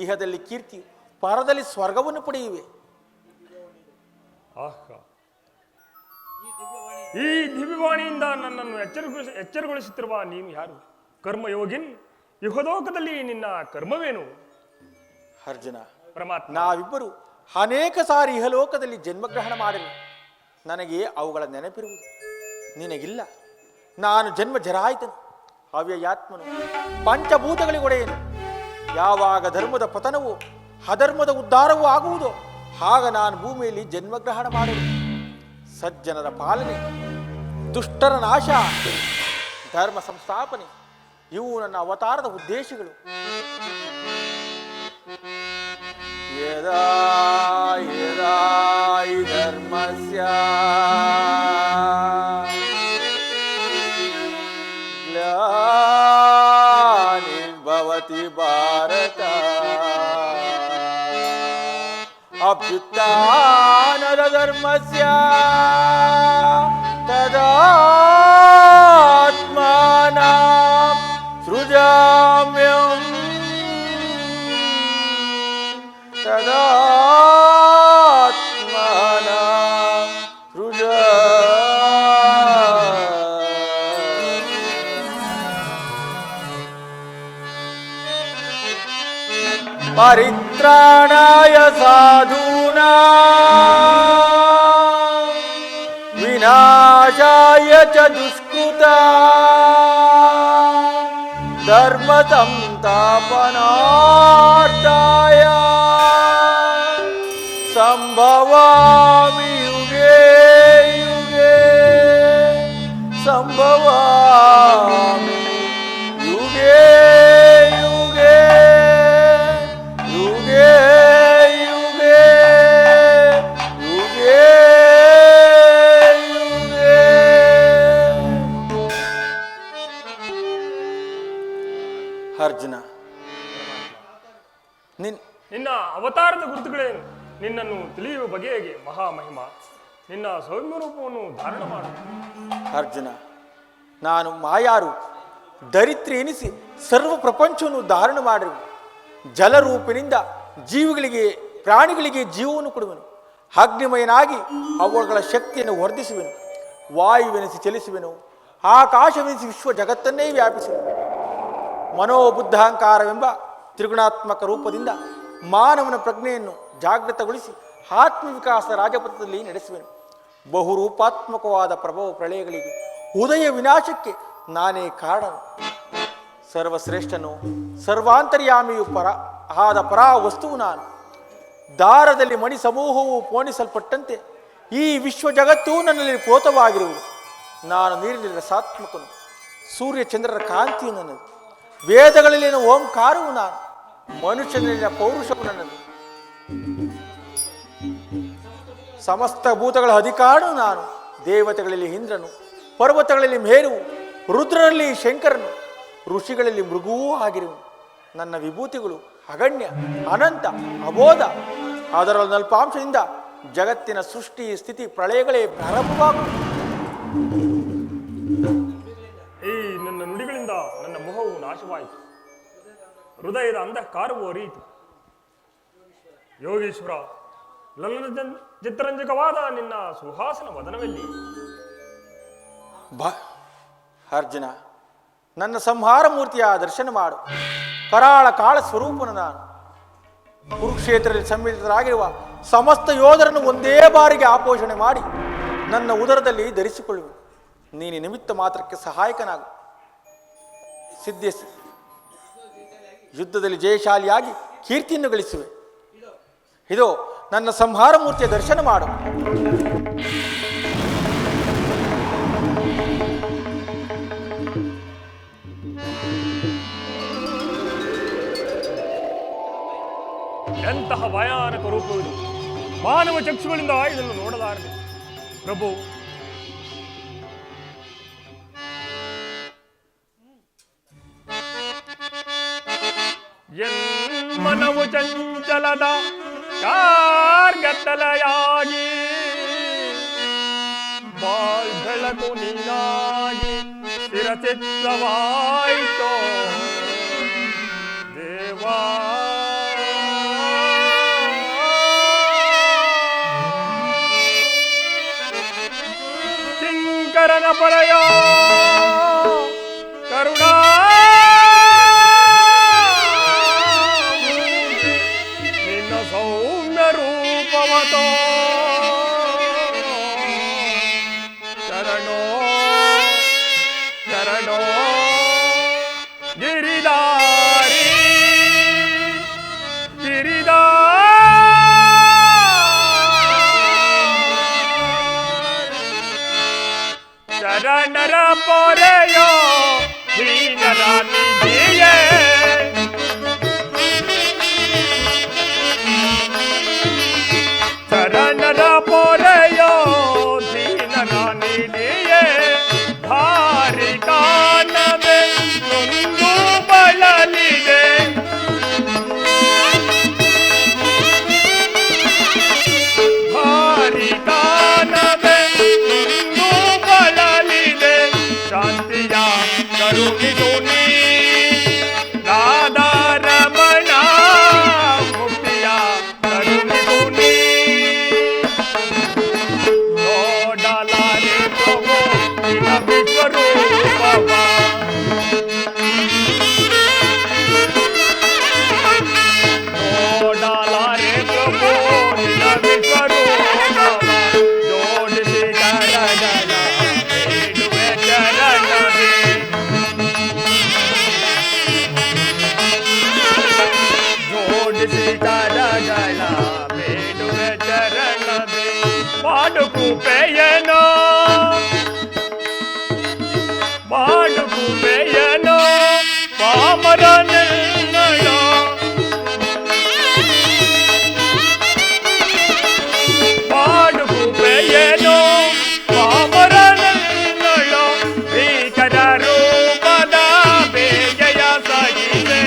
ಇಹದಲ್ಲಿ ಕೀರ್ತಿ, ಪರದಲ್ಲಿ ಸ್ವರ್ಗವನ್ನು ಪಡೆಯುವೆ. ಈ ದಿವ್ಯವಾಣಿಯಿಂದ ನನ್ನನ್ನು ಎಚ್ಚರಗೊಳಿಸುತ್ತಿರುವ ನೀನು ಯಾರು? ಕರ್ಮಯೋಗಿನ್, ಯುಹಲೋಕದಲ್ಲಿ ನಿನ್ನ ಕರ್ಮವೇನು? ಅರ್ಜುನ, ಪರಮಾತ್ಮ, ನಾವಿಬ್ಬರು ಅನೇಕ ಸಾರಿ ಇಹಲೋಕದಲ್ಲಿ ಜನ್ಮಗ್ರಹಣ ಮಾಡಿರು. ನನಗೆ ಅವುಗಳ ನೆನಪಿರುವುದು, ನಿನಗಿಲ್ಲ. ನಾನು ಜನ್ಮ ಜರಾಯಿತನು, ಅವ್ಯಯಾತ್ಮನು, ಪಂಚಭೂತಗಳಿಗೊಡೆಯನು. ಯಾವಾಗ ಧರ್ಮದ ಪತನವೂ ಅಧರ್ಮದ ಉದ್ಧಾರವೂ ಆಗುವುದೋ ಆಗ ನಾನು ಭೂಮಿಯಲ್ಲಿ ಜನ್ಮಗ್ರಹಣ ಮಾಡುವುದು. ಸಜ್ಜನರ ಪಾಲನೆ, ದುಷ್ಟರ ನಾಶ, ಧರ್ಮ ಸಂಸ್ಥಾಪನೆ ಇವು ನನ್ನ ಅವತಾರದ ಉದ್ದೇಶಗಳು. ಯದಾ ಯದಾ ಹಿ ಧರ್ಮಸ್ಯ ಗ್ಲಾನಿರ್ಭವತಿ ಭಾರತ ಅಭ್ಯುತ್ಥಾನದ ಧರ್ಮಸ್ಯ ತದಾತ್ಮಾನಾಂ ಸೃಜಾಮ್ಯಹಂ ತದಾತ್ಮಾನಾಂ ಪರಿತ್ರಾಣಾಯ ಸಾಧೂನಾಂ ವಿನಾಶಾಯ ಚ ದುಷ್ಕೃತಾಂ ಧರ್ಮ ಸಂಸ್ಥಾಪನಾರ್ಥಾಯ ಸಂಭವಾಮಿ ಯುಗೇ ಯುಗೇ ಸಂಭವಾಮಿ ಯುಗೇ ಯುಗೇ ಯುಗೇ ಯುಗೇ ಯುಗೇ ಯುಗೇ. ಅರ್ಜುನ, ನಿನ್ನ ಅವತಾರದ ಗುರುತುಗಳೇನು? ನಿನ್ನನ್ನು ತಿಳಿಯುವ ಬಗೆಗೆ ಮಹಾಮಹಿಮ, ನಿನ್ನ ಸೌಮ್ಯ ರೂಪವನ್ನು ಧಾರಣ ಮಾಡು. ಅರ್ಜುನ, ನಾನು ಮಾಯಾರು ದರಿದ್ರಿ ಎನಿಸಿ ಸರ್ವ ಪ್ರಪಂಚವನ್ನು ಧಾರಣ ಮಾಡಿರು. ಜಲರೂಪಿನಿಂದ ಜೀವಿಗಳಿಗೆ ಪ್ರಾಣಿಗಳಿಗೆ ಜೀವವನ್ನು ಕೊಡುವೆನು. ಅಗ್ನಿಮಯನಾಗಿ ಅವುಗಳ ಶಕ್ತಿಯನ್ನು ವರ್ಧಿಸುವೆನು. ವಾಯುವೆನಿಸಿ ಚಲಿಸುವೆನು. ಆಕಾಶವೆನಿಸಿ ವಿಶ್ವ ಜಗತ್ತನ್ನೇ ವ್ಯಾಪಿಸುವೆನು. ಮನೋಬುದ್ಧಾಂಕಾರವೆಂಬ ತ್ರಿಗುಣಾತ್ಮಕ ರೂಪದಿಂದ ಮಾನವನ ಪ್ರಜ್ಞೆಯನ್ನು ಜಾಗೃತಗೊಳಿಸಿ ಆತ್ಮವಿಕಾಸ ರಾಜಪಥದಲ್ಲಿ ನಡೆಸುವೆನು. ಬಹುರೂಪಾತ್ಮಕವಾದ ಪ್ರಭಾವ ಪ್ರಳಯಗಳಿಗೆ ಉದಯ ವಿನಾಶಕ್ಕೆ ನಾನೇ ಕಾರಣನು. ಸರ್ವಶ್ರೇಷ್ಠನು, ಸರ್ವಾಂತರ್ಯಾಮಿಯು ಆದ ಪರಾ ವಸ್ತುವು ನಾನು. ದಾರದಲ್ಲಿ ಮಣಿ ಸಮೂಹವು ಪೋಣಿಸಲ್ಪಟ್ಟಂತೆ ಈ ವಿಶ್ವ ಜಗತ್ತೂ ನನ್ನಲ್ಲಿ ಪ್ರೋತವಾಗಿರುವುದು. ನಾನು ನೀರಿನ ರಸಾತ್ಮಕನು, ಸೂರ್ಯ ಚಂದ್ರರ ಕಾಂತಿಯು ನನ್ನದು. ವೇದಗಳಲ್ಲಿನ ಓಂಕಾರವು ನಾನು, ಮನುಷ್ಯನಲ್ಲಿನ ಪೌರುಷವು ನನ್ನದು. ಸಮಸ್ತ ಭೂತಗಳ ಅಧಿಕಾರನು ನಾನು. ದೇವತೆಗಳಲ್ಲಿ ಇಂದ್ರನು, ಪರ್ವತಗಳಲ್ಲಿ ಮೇರುವು, ರುದ್ರರಲ್ಲಿ ಶಂಕರನು, ಋಷಿಗಳಲ್ಲಿ ಮೃಗುವೂ ಆಗಿರುವನು. ನನ್ನ ವಿಭೂತಿಗಳು ಅಗಣ್ಯ, ಅನಂತ, ಅಬೋಧ. ಅದರ ನಲ್ಪಾಂಶದಿಂದ ಜಗತ್ತಿನ ಸೃಷ್ಟಿ ಸ್ಥಿತಿ ಪ್ರಳಯಗಳೇ ಪ್ರಾರಂಭವಾಗುವುದು. ಈ ನನ್ನ ನುಡಿಗಳಿಂದ ನನ್ನ ಮೊಹವು ನಾಶವಾಯಿತು, ಹೃದಯದ ಅಂಧಕಾರವು ಅರಿಯಿತು. ಯೋಗೀಶ್ವರ, ಲಲನ ಚಿತ್ತರಂಜಕವಾದ ನಿನ್ನ ಸುಹಾಸನ ವದನವೆಲ್ಲಿ? ಅರ್ಜುನ, ನನ್ನ ಸಂಹಾರ ಮೂರ್ತಿಯ ದರ್ಶನ ಮಾಡು. ಕರಾಳ ಕಾಳ ಸ್ವರೂಪನು ನಾನು. ಕುರುಕ್ಷೇತ್ರದಲ್ಲಿ ಸಮ್ಮಿಳಿತರಾಗಿರುವ ಸಮಸ್ತ ಯೋಧರನ್ನು ಒಂದೇ ಬಾರಿಗೆ ಆಪೋಷಣೆ ಮಾಡಿ ನನ್ನ ಉದರದಲ್ಲಿ ಧರಿಸಿಕೊಳ್ಳುವೆ. ನೀನು ನಿಮಿತ್ತ ಮಾತ್ರಕ್ಕೆ ಸಹಾಯಕನಾಗು. ಸಿದ್ಧಿಸಿ ಯುದ್ಧದಲ್ಲಿ ಜಯಶಾಲಿಯಾಗಿ ಕೀರ್ತಿಯನ್ನು ಗಳಿಸುವೆ. ಇದು ನನ್ನ ಸಂಹಾರ ಮೂರ್ತಿಯ ದರ್ಶನ ಮಾಡು. ಎಂತಹ ಭಯಾನಕ ರೂಪವಿದು. ಮಾನವ ಚಕ್ಷುಗಳಿಂದ ಇದನ್ನು ನೋಡಲಾರದೆ. ಪ್ರಭು, ಮನವು ಚಂಚಲದ ಕಾರ್ಗತ್ತಲೆಯಾಗಿ ಬೆಳಕು ನೀನಾಗಿ ಸ್ಥಿರಚಿತ್ತವಾಯಿತೋ ದೇವಾ. ಕಿಂಕರನ ಪರಯ ಕರುಣಾ ಸೌಮ್ಯ ರೂಪವತೋ ಶರಣೋ ಶರಣೋ ಗಿರಿದಾರಿ ಶರಣರ ಪೊರೆಯೋ ಹೀನರ ನಿಧಿಯೇ ಶರಣರ ಪೊರೆಯೋ ದೀನನ ನಿಧಿಯೇ ಭಾರಿ ಕಾಣದೆ ನೊಂದು ಬಳಲಿದೆ. ಭಾರಿ ಕಾಣದೆ ನೊಂದು ಬಳಲಿದೆ. ಶಾಂತಿಯ ಕರುಣಿಸು ನೀ ರಾಧಾರಮಣ, ಮುಕ್ತಿಯ ಕರುಣಿಸು ನೀ. ನೋಡಲಾರೆ ಪ್ರಭು ನಿನ್ನ ವಿಶ್ವರೂಪವ, ನೋಡಲಾರೆ ಪ್ರಭು ನಿನ್ನ ವಿಶ್ವರೂಪವ. ಜೋಡಿಸಿ ಕರಗಳ ಬೇಡುವೆ ಚರಣವೇ, ಜೋಡಿಸಿ ಕರಗಳ ಬೇಡುವೆ ಚರಣವೇ. ಮಾಡು ಕೃಪೆಯನೋ ಮಾಡು ಕೃಪೆಯನೋ ಪಾಮರನೆನ್ನಯೋ. ಮಾಡು ಕೃಪೆಯನೋ ಪಾಮರನೆನ್ನಯೋ. ಭೀಕರ ರೂಪದ ಬೇಗೆಯ ಸಹಿಸೆ,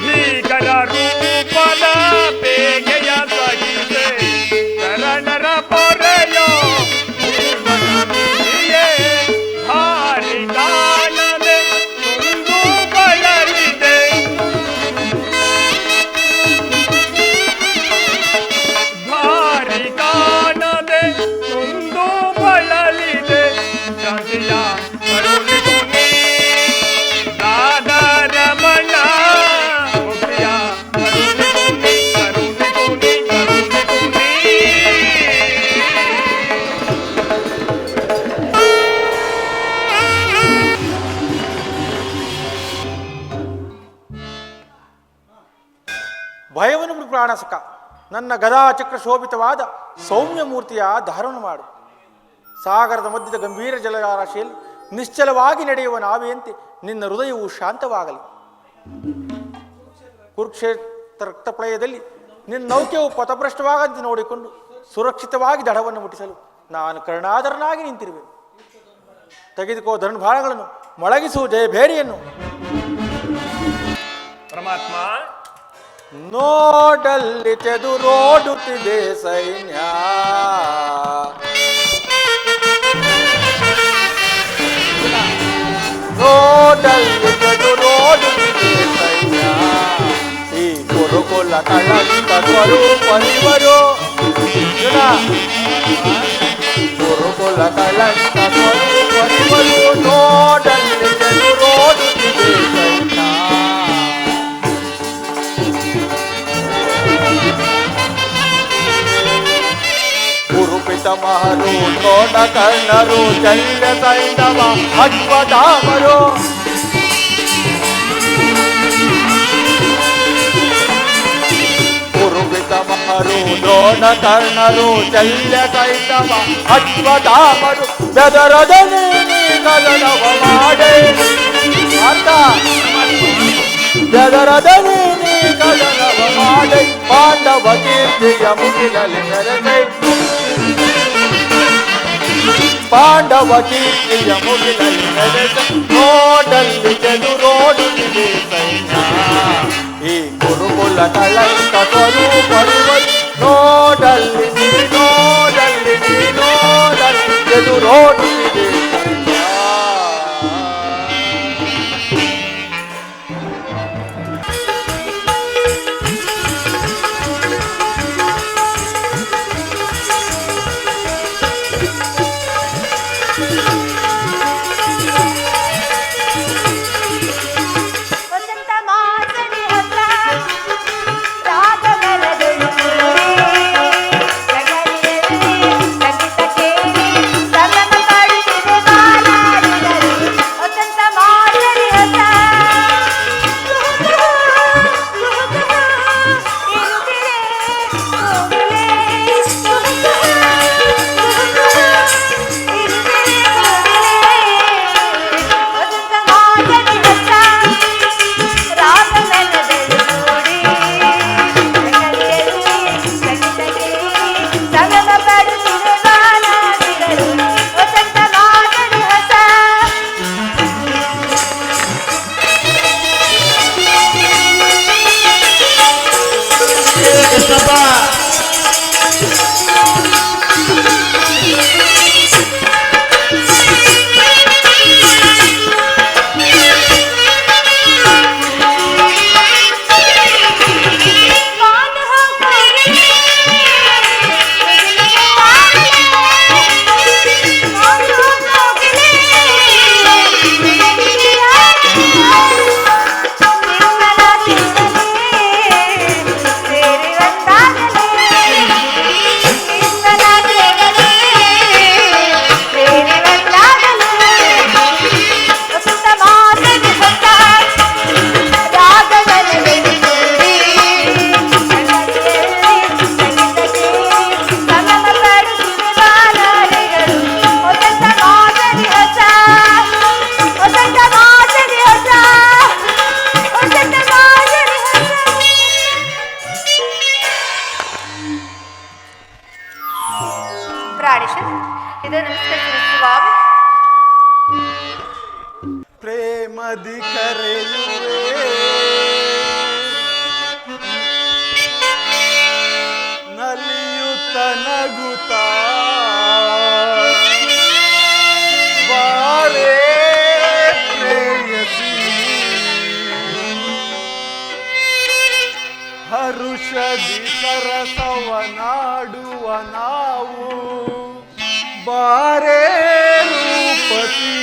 ಭೀಕರ ರೂಪದ ಬೇಗೆಯ ಸಹಿಸೆ. ಶರಣರ ಪೊರೆಯೋ ಜೀವನ ನಿಧಿಯೇ ಭಾರಿ ಕಾಣದೆ ನೊಂದು ಬಳಲಿದೆ. ಭಾರಿ ಕಾಣದೆ ನೊಂದು ಬಳಲಿದೆ. ಶಾಂತಿಯ ಕರುಣಿಸು ನೀ ರಾಧಾರಮಣ, ಮುಕ್ತಿಯ ಕರುಣಿಸು ನೀ, ಕರುಣಿಸು ನೀ, ಕರುಣಿಸು ನೀ. ಭಯವನ್ನು ಬಿಡು ಪ್ರಾಣಸುಖ. ನನ್ನ ಗದಾಚಕ್ರ ಶೋಭಿತವಾದ ಸೌಮ್ಯ ಮೂರ್ತಿಯ ಧಾರಣ ಮಾಡು. ಸಾಗರದ ಮಧ್ಯದ ಗಂಭೀರ ಜಲರಾಶಿಯಲ್ಲಿ ನಿಶ್ಚಲವಾಗಿ ನಡೆಯುವ ನಾವೆಯಂತೆ ನಿನ್ನ ಹೃದಯವು ಶಾಂತವಾಗಲಿ. ಕುರುಕ್ಷೇತ್ರ ರಕ್ತಪ್ರಳಯದಲ್ಲಿ ನಿನ್ನ ನೌಕೆಯು ಪಥಭ್ರಷ್ಟವಾಗಂತೆ ನೋಡಿಕೊಂಡು ಸುರಕ್ಷಿತವಾಗಿ ದಡವನ್ನು ಮುಟ್ಟಿಸಲು ನಾನು ಕರುಣಾಧರನಾಗಿ ನಿಂತಿರುವೆ. ತೆಗೆದುಕೋ ಧನುರ್ಬಾಣಗಳನ್ನು, ಮೊಳಗಿಸು ಜಯಭೇರಿಯನ್ನು. ಪರಮಾತ್ಮ, ನೋಡಲ್ಲಿ ಚೆದುರೋಡುತ್ತಿದೆ ಸೈನ್ಯ, ನೋಡಲ್ಲಿ ಚೆದುರೋಡುತ್ತಿದೆ ಸೈನ್ಯ. ಈ ಕುರುಕುಲ ಕಳಂಕ ಸ್ವರೂಪರಿವರು, ಕುರುಕುಲ ಕಳಂಕ ಸ್ವರೂಪರಿವರು. ನೋಡಲ್ಲಿ ಚೆದುರೋಡುತ್ತಿದೆ ಮಹರು ದ್ರೋಣ ಕರ್ಣರು ಶಲ್ಯ ಸೈಂಧವ ಅಶ್ವತ್ಥಾಮರು ಕುರುವಿತ ಮಹರು ದ್ರೋಣ ಕರ್ಣರು ಶಲ್ಯ ಸೈಂಧವ ಅಶ್ವತ್ಥಾಮರು ಬೆದರದ ಕದನವ ಮಾಡೆ ಅಂತ ಬೆದರದ ಕದನವ ಮಾಡೆ ಪಾಂಡವ ಕೀರ್ತಿಯ ಮುಗಿಲಲ್ಲಿ ಮೆರೆದೆ ಪಾಂಡವ ಕೀರ್ತಿಯ ಮುಗಿಲಲ್ಲಿ ಮೆರೆದ ನೋಡಲ್ಲಿ ಎದುರೋಡುತ್ತಿದೆ ಸೈನ್ಯ ಈ ಕುರುಕುಲ ಕಳಂಕ ಸ್ವರೂಪರಿವರು ನೋಡಲ್ಲಿ ನೋಡಲ್ಲಿ ನೋಡಲ್ಲಿ ಎದುರೋಡುತ್ತಿದೆ ಸೈನ್ಯ ಪ್ರೇಮದಿ ಕರೆಯುವೆ ನಲಿಯುತ್ತ ನಗುತ್ತ ಬಾರೇ ಪ್ರೇಯಸಿ ಹರುಷದಿ ಸರಸವನಾಡುವ ನಾವು ಬಾರೇ ರೂಪಸಿ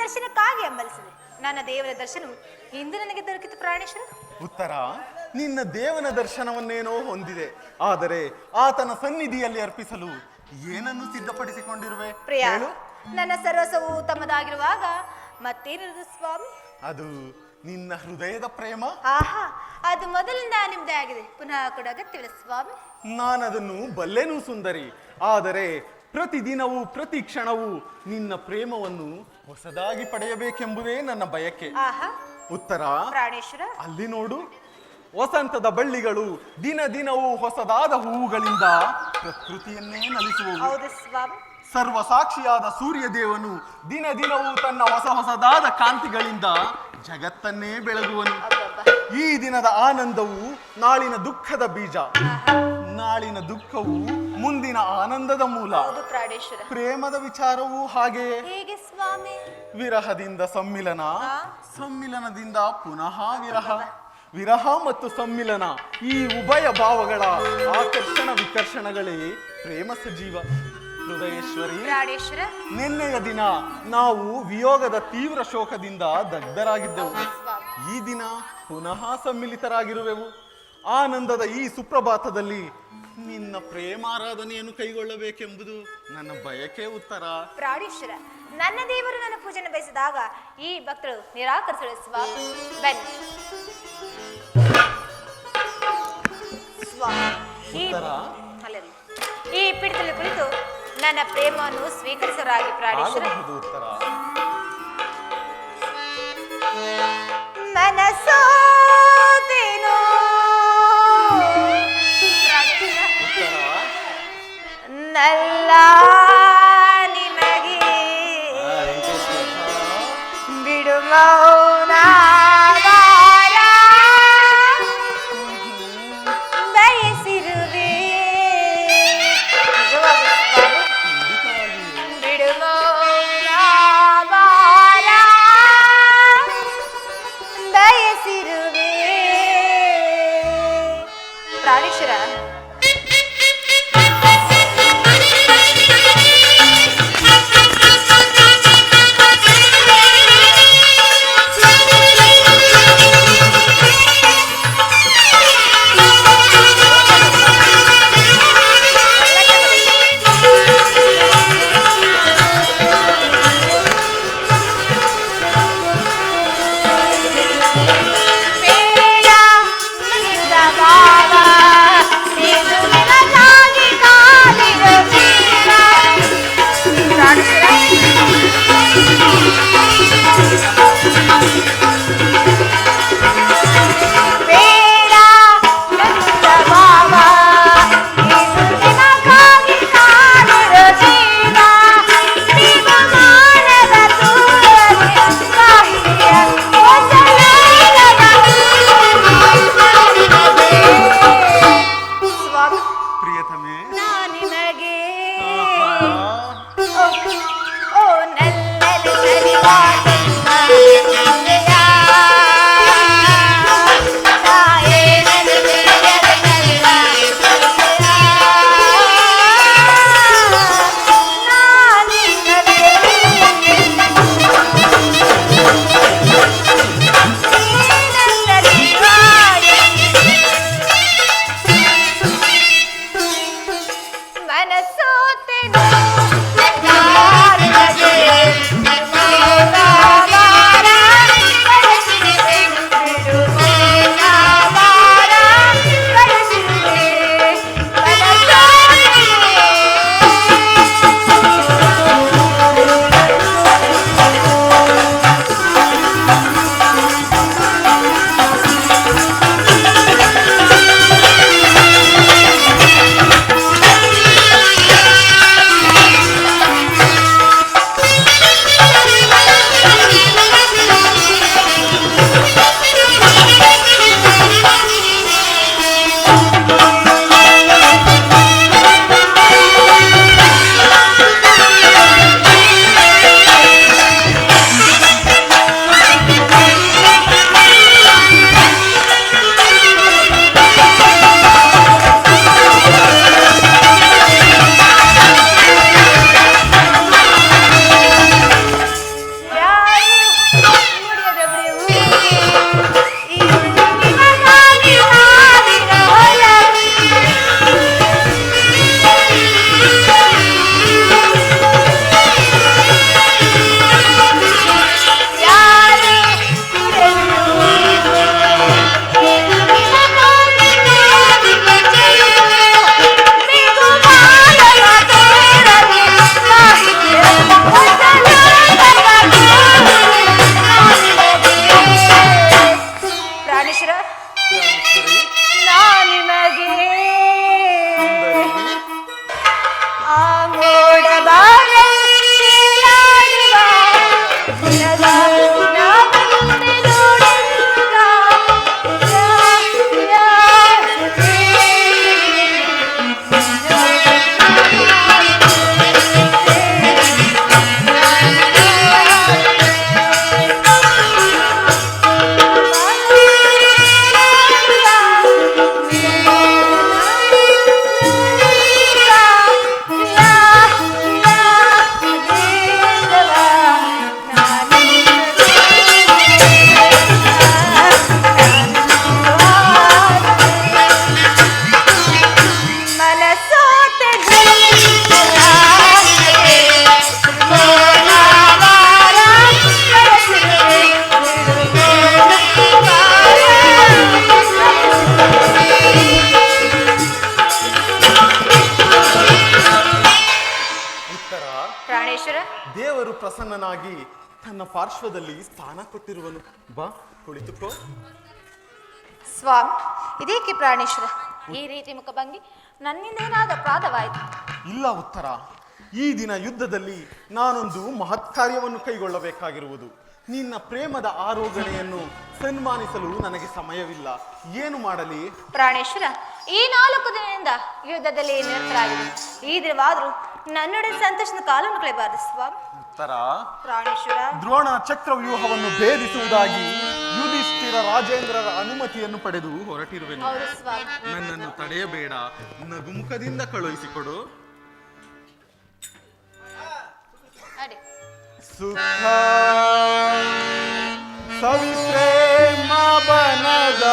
ದರ್ಶನಕ್ಕಾಗಿ ಹಂಬಲಿಸಿದೆ. ನನ್ನ ದೇವರ ದರ್ಶನವು ಇಂದು ನನಗೆ ದೊರಕಿತು ಪ್ರಾಣೇಶ್ವರ. ಉತ್ತರ, ನಿನ್ನ ದೇವನ ದರ್ಶನವನ್ನೇನೋ ಹೊಂದಿದೆ, ಆದರೆ ಆತನ ಸನ್ನಿಧಿಯಲ್ಲಿ ಅರ್ಪಿಸಲು ಏನನ್ನು ಸಿದ್ಧಪಡಿಸಿಕೊಂಡಿರುವೆ? ಪ್ರಿಯ, ಹೇಳು. ನನ್ನ ಸರ್ವಸ್ವವು ತಮ್ಮದಾಗಿರುವಾಗ ಮತ್ತೇನಿರುವುದು ಸ್ವಾಮಿ? ಅದು ನಿನ್ನ ಹೃದಯದ ಪ್ರೇಮ. ಆಹಾ, ಅದು ಮೊದಲಿಂದ ನಿಮ್ದೇ ಆಗಿದೆ, ಪುನಃ ಕೂಡ ಅಗತ್ಯವಿಲ್ಲ ಸ್ವಾಮಿ. ನಾನದನ್ನು ಬಲ್ಲೆನು ಸುಂದರಿ, ಆದರೆ ಪ್ರತಿದಿನವೂ ಪ್ರತಿ ಕ್ಷಣವೂ ನಿನ್ನ ಪ್ರೇಮವನ್ನು ಹೊಸದಾಗಿ ಪಡೆಯಬೇಕೆಂಬುದೇ ನನ್ನ ಬಯಕೆ. ಆಹಾ, ಉತ್ತರ, ಪ್ರಾಣೇಶ್ವರ. ಅಲ್ಲಿ ನೋಡು, ವಸಂತದ ಬಳ್ಳಿಗಳು ದಿನ ದಿನವೂ ಹೊಸದಾದ ಹೂವುಗಳಿಂದ ಪ್ರಕೃತಿಯನ್ನೇ ನಲಿಸುವವು. ಹೌದು ಸ್ವಾಮಿ. ಸರ್ವ ಸಾಕ್ಷಿಯಾದ ಸೂರ್ಯ ದೇವನು ದಿನ ದಿನವೂ ತನ್ನ ಹೊಸ ಹೊಸದಾದ ಕಾಂತಿಗಳಿಂದ ಜಗತ್ತನ್ನೇ ಬೆಳಗುವನು. ಈ ದಿನದ ಆನಂದವು ನಾಳಿನ ದುಃಖದ ಬೀಜ, ನಾಳಿನ ದುಃಖವು ಮುಂದಿನ ಆನಂದದ ಮೂಲ. ಹೌದು ಪ್ರಾಣೇಶ್ವರ. ಪ್ರೇಮದ ವಿಚಾರವೂ ಹಾಗೆಯೇ. ಹೇಗೆ ಸ್ವಾಮಿ? ವಿರಹದಿಂದ ಸಮ್ಮಿಲನ, ಸಮ್ಮಿಲನದಿಂದ ಪುನಃ ವಿರಹ, ವಿರಹ ಮತ್ತು ಸಮ್ಮಿಲನ ಈ ಉಭಯ ಭಾವಗಳ ಆಕರ್ಷಣ ವಿಕರ್ಷಣಗಳೇ ಪ್ರೇಮ ಸಜೀವ. ಹೃದಯೇಶ್ವರಿ, ಪ್ರಾಣೇಶ್ವರ. ನಿನ್ನೆಯ ದಿನ ನಾವು ವಿಯೋಗದ ತೀವ್ರ ಶೋಕದಿಂದ ದಗ್ಧರಾಗಿದ್ದೆವು. ಈ ದಿನ ಪುನಃ ಸಮ್ಮಿಲಿತರಾಗಿರುವೆವು. ಆನಂದದ ಈ ಸುಪ್ರಭಾತದಲ್ಲಿ ನಿನ್ನ ಪ್ರೇಮಾರಾಧನೆಯನ್ನು ಕೈಗೊಳ್ಳಬೇಕೆಂಬುದು ನನ್ನ ಬಯಕೆ. ಉತ್ತರ, ಪ್ರಾಣೇಶ್ವರ. ನನ್ನ ದೇವರು ನನ್ನ ಪೂಜೆಯನ್ನು ಬಯಸಿದಾಗ ಈ ಭಕ್ತರು ನಿರಾಕರಿಸಲು ಸ್ವಾಮಿ. ಬನ್ನಿ ಸ್ವಾಮಿ, ಅಲ್ಲರಿ, ಈ ಪೀಠದಲ್ಲಿ ಕುಳಿತು ನನ್ನ ಪ್ರೇಮವನ್ನು ಸ್ವೀಕರಿಸರಾಗಿ ಪ್ರಾಣೇಶ್ವರ. ಆಗಬಹುದು. ಉತ್ತರ, ಮನಸೋತೇನೋ ಉತ್ತರ, ನಲ್ಲ ನಿಮಗೆ ಬಿಡು ಮೌನ ಬಯಸಿರುವೆ. ಬಿಡು ಮೌನ ಬಯಸಿರುವೆ. ಪ್ರಾಣೇಶ್ವರ, ಪ್ರಿಯತಮೆ, ನಿನಗೆ ಮನಸೋತೆ ಪ್ರಾಣೇಶ್ವರ, ದೇವರು ಪ್ರಸನ್ನನಾಗಿ ತನ್ನ ಪಾರ್ಶ್ವದಲ್ಲಿ ಸ್ಥಾನ ಕೊಟ್ಟಿರುವನು. ಬಾ ಕುಳಿತುಕೋ. ಸ್ವಾಮಿ, ಇದೇಕೆ ಪ್ರಾಣೇಶ್ವರ ಈ ರೀತಿ ಮುಖಭಂಗಿ? ನನ್ನಿಂದ ಏನಾದ ಅಪರಾಧವಾಯಿತು? ಇಲ್ಲ ಉತ್ತರ. ಈ ದಿನ ಯುದ್ಧದಲ್ಲಿ ನಾನೊಂದು ಮಹತ್ ಕಾರ್ಯವನ್ನು ಕೈಗೊಳ್ಳಬೇಕಾಗಿರುವುದು. ನಿನ್ನ ಪ್ರೇಮದ ಆರೋಗಣೆಯನ್ನು ಸನ್ಮಾನಿಸಲು ನನಗೆ ಸಮಯವಿಲ್ಲ. ಏನು ಮಾಡಲಿ? ಪ್ರಾಣೇಶ್ವರ, ಈ 4 ದಿನದಿಂದ ಯುದ್ಧದಲ್ಲಿ ನಿರತರಾಗಿದೆ. ಈ ದಿನವಾದರೂ ನನ್ನೊಡನೆ ಸಂತೋಷದ ಕಾಲವನ್ನು ಕಳೆಯಬಾರದು ಸ್ವಾಮಿ. ಉತ್ತರ. ಪ್ರಾಣೇಶ್ವರ, ದ್ರೋಣ ಚಕ್ರವ್ಯೂಹವನ್ನು ಭೇದಿಸುವುದಾಗಿ ಯುಧಿಷ್ಠಿರ ರಾಜೇಂದ್ರರ ಅನುಮತಿಯನ್ನು ಪಡೆದು ಹೊರಟಿರುವೆನು. ಹೌದು ಸ್ವಾಮಿ. ನನ್ನನ್ನು ತಡೆಯಬೇಡ, ನಗುಮುಖದಿಂದ ಕಳುಹಿಸಿಕೊಡು. ಅಡಿ. ಸುಖ ಸವಿಪ್ರೇಮ ಬನದ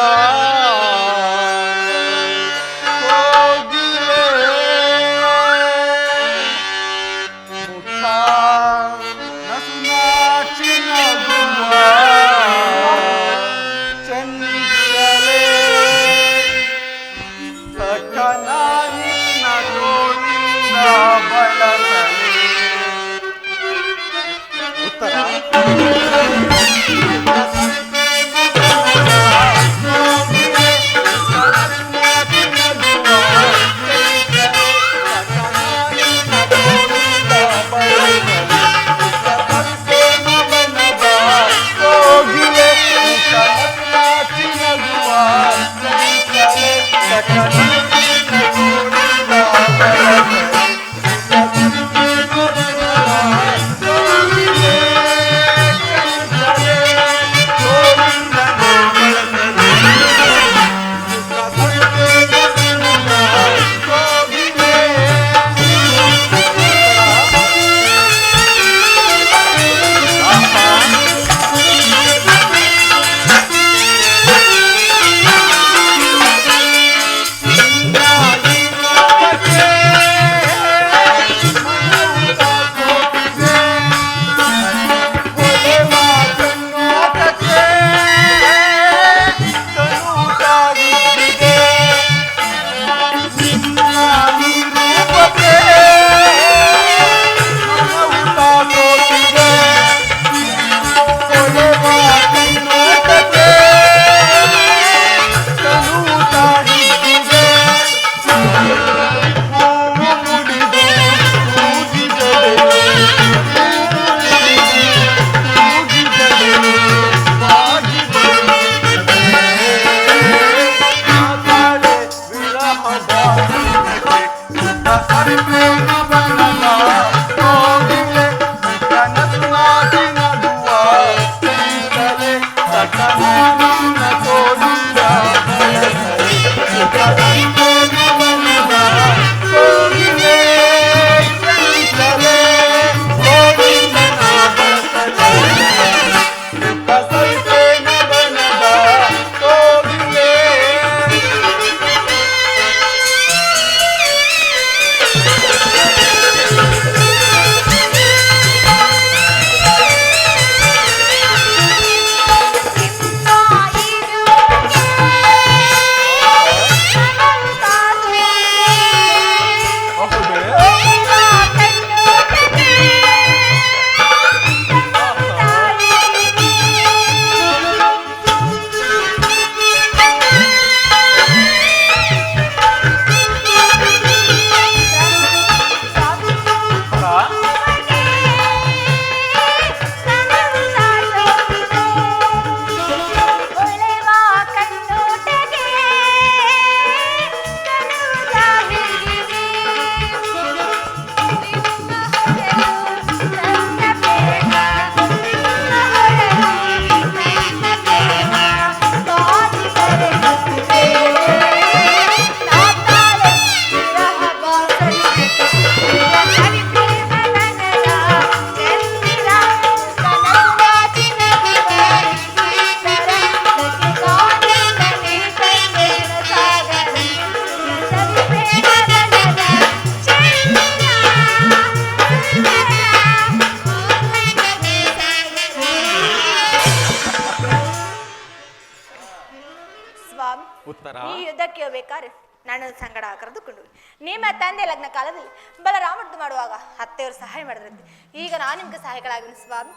ಈ ಯುದ್ಧಕ್ಕೆ ಹೋಗ್ಬೇಕಾದ್ರೆ ನನ್ನ ಸಂಗಡ ಕರೆದುಕೊಂಡು ನಿಮ್ಮ ತಂದೆ ಲಗ್ನ ಕಾಲದಲ್ಲಿ ಬಲರಾಮದ್ದು ಮಾಡುವಾಗ ಅತ್ತೆಯವರು ಸಹಾಯ ಮಾಡಿದ್ರಂತೆ. ಈಗ ನಾನು ನಿಮ್ಗೆ ಸಹಾಯಗಳಾಗಿದ್ದೀನಿ ಸ್ವಾಮಿ.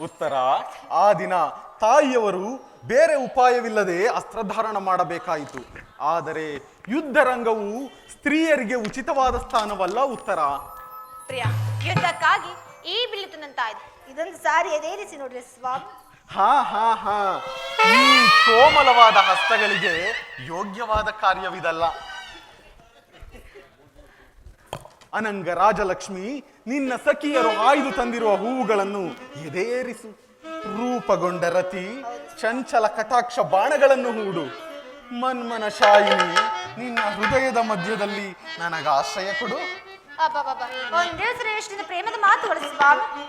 ಉತ್ತರ, ಆ ದಿನ ತಾಯಿಯವರು ಬೇರೆ ಉಪಾಯವಿಲ್ಲದೆ ಅಸ್ತ್ರಧಾರಣ ಮಾಡಬೇಕಾಯಿತು. ಆದರೆ ಯುದ್ಧ ರಂಗವು ಸ್ತ್ರೀಯರಿಗೆ ಉಚಿತವಾದ ಸ್ಥಾನವಲ್ಲ ಉತ್ತರ. ಪ್ರಿಯ, ಯುದ್ಧಕ್ಕಾಗಿ ಈ ಬಿಲ್ಲು ತಂದಂತಾಯ್ತು. ಇದೊಂದು ಸಾರಿ ಎದೇರಿಸಿ ನೋಡ್ರಿ ಸ್ವಾಮಿ. ಹಾ ಹಾ ಹಾ ಈ ಕೋಮಲವಾದ ಹಸ್ತಗಳಿಗೆ ಯೋಗ್ಯವಾದ ಕಾರ್ಯವಿದಲ್ಲ. ಅನಂಗ ರಾಜಲಕ್ಷ್ಮಿ, ನಿನ್ನ ಸಖಿಯರು ಆಯ್ದು ತಂದಿರುವ ಹೂವುಗಳನ್ನು ಎದೆಯೇರಿಸು. ರೂಪಗೊಂಡ ರತಿ, ಚಂಚಲ ಕಟಾಕ್ಷ ಬಾಣಗಳನ್ನು ಹೂಡು. ಮನ್ಮನ ಶಾಯಿನಿ, ನಿನ್ನ ಹೃದಯದ ಮಧ್ಯದಲ್ಲಿ ನನಗಾಶ್ರಯ ಕೊಡು. ಅಬ್ಬಬ್ಬಬ್ಬ, ಒಂದೇ ಶ್ರೇಷ್ಠದ ಪ್ರೇಮದ ಮಾತುಗಳು ಸ್ವಾಮಿ.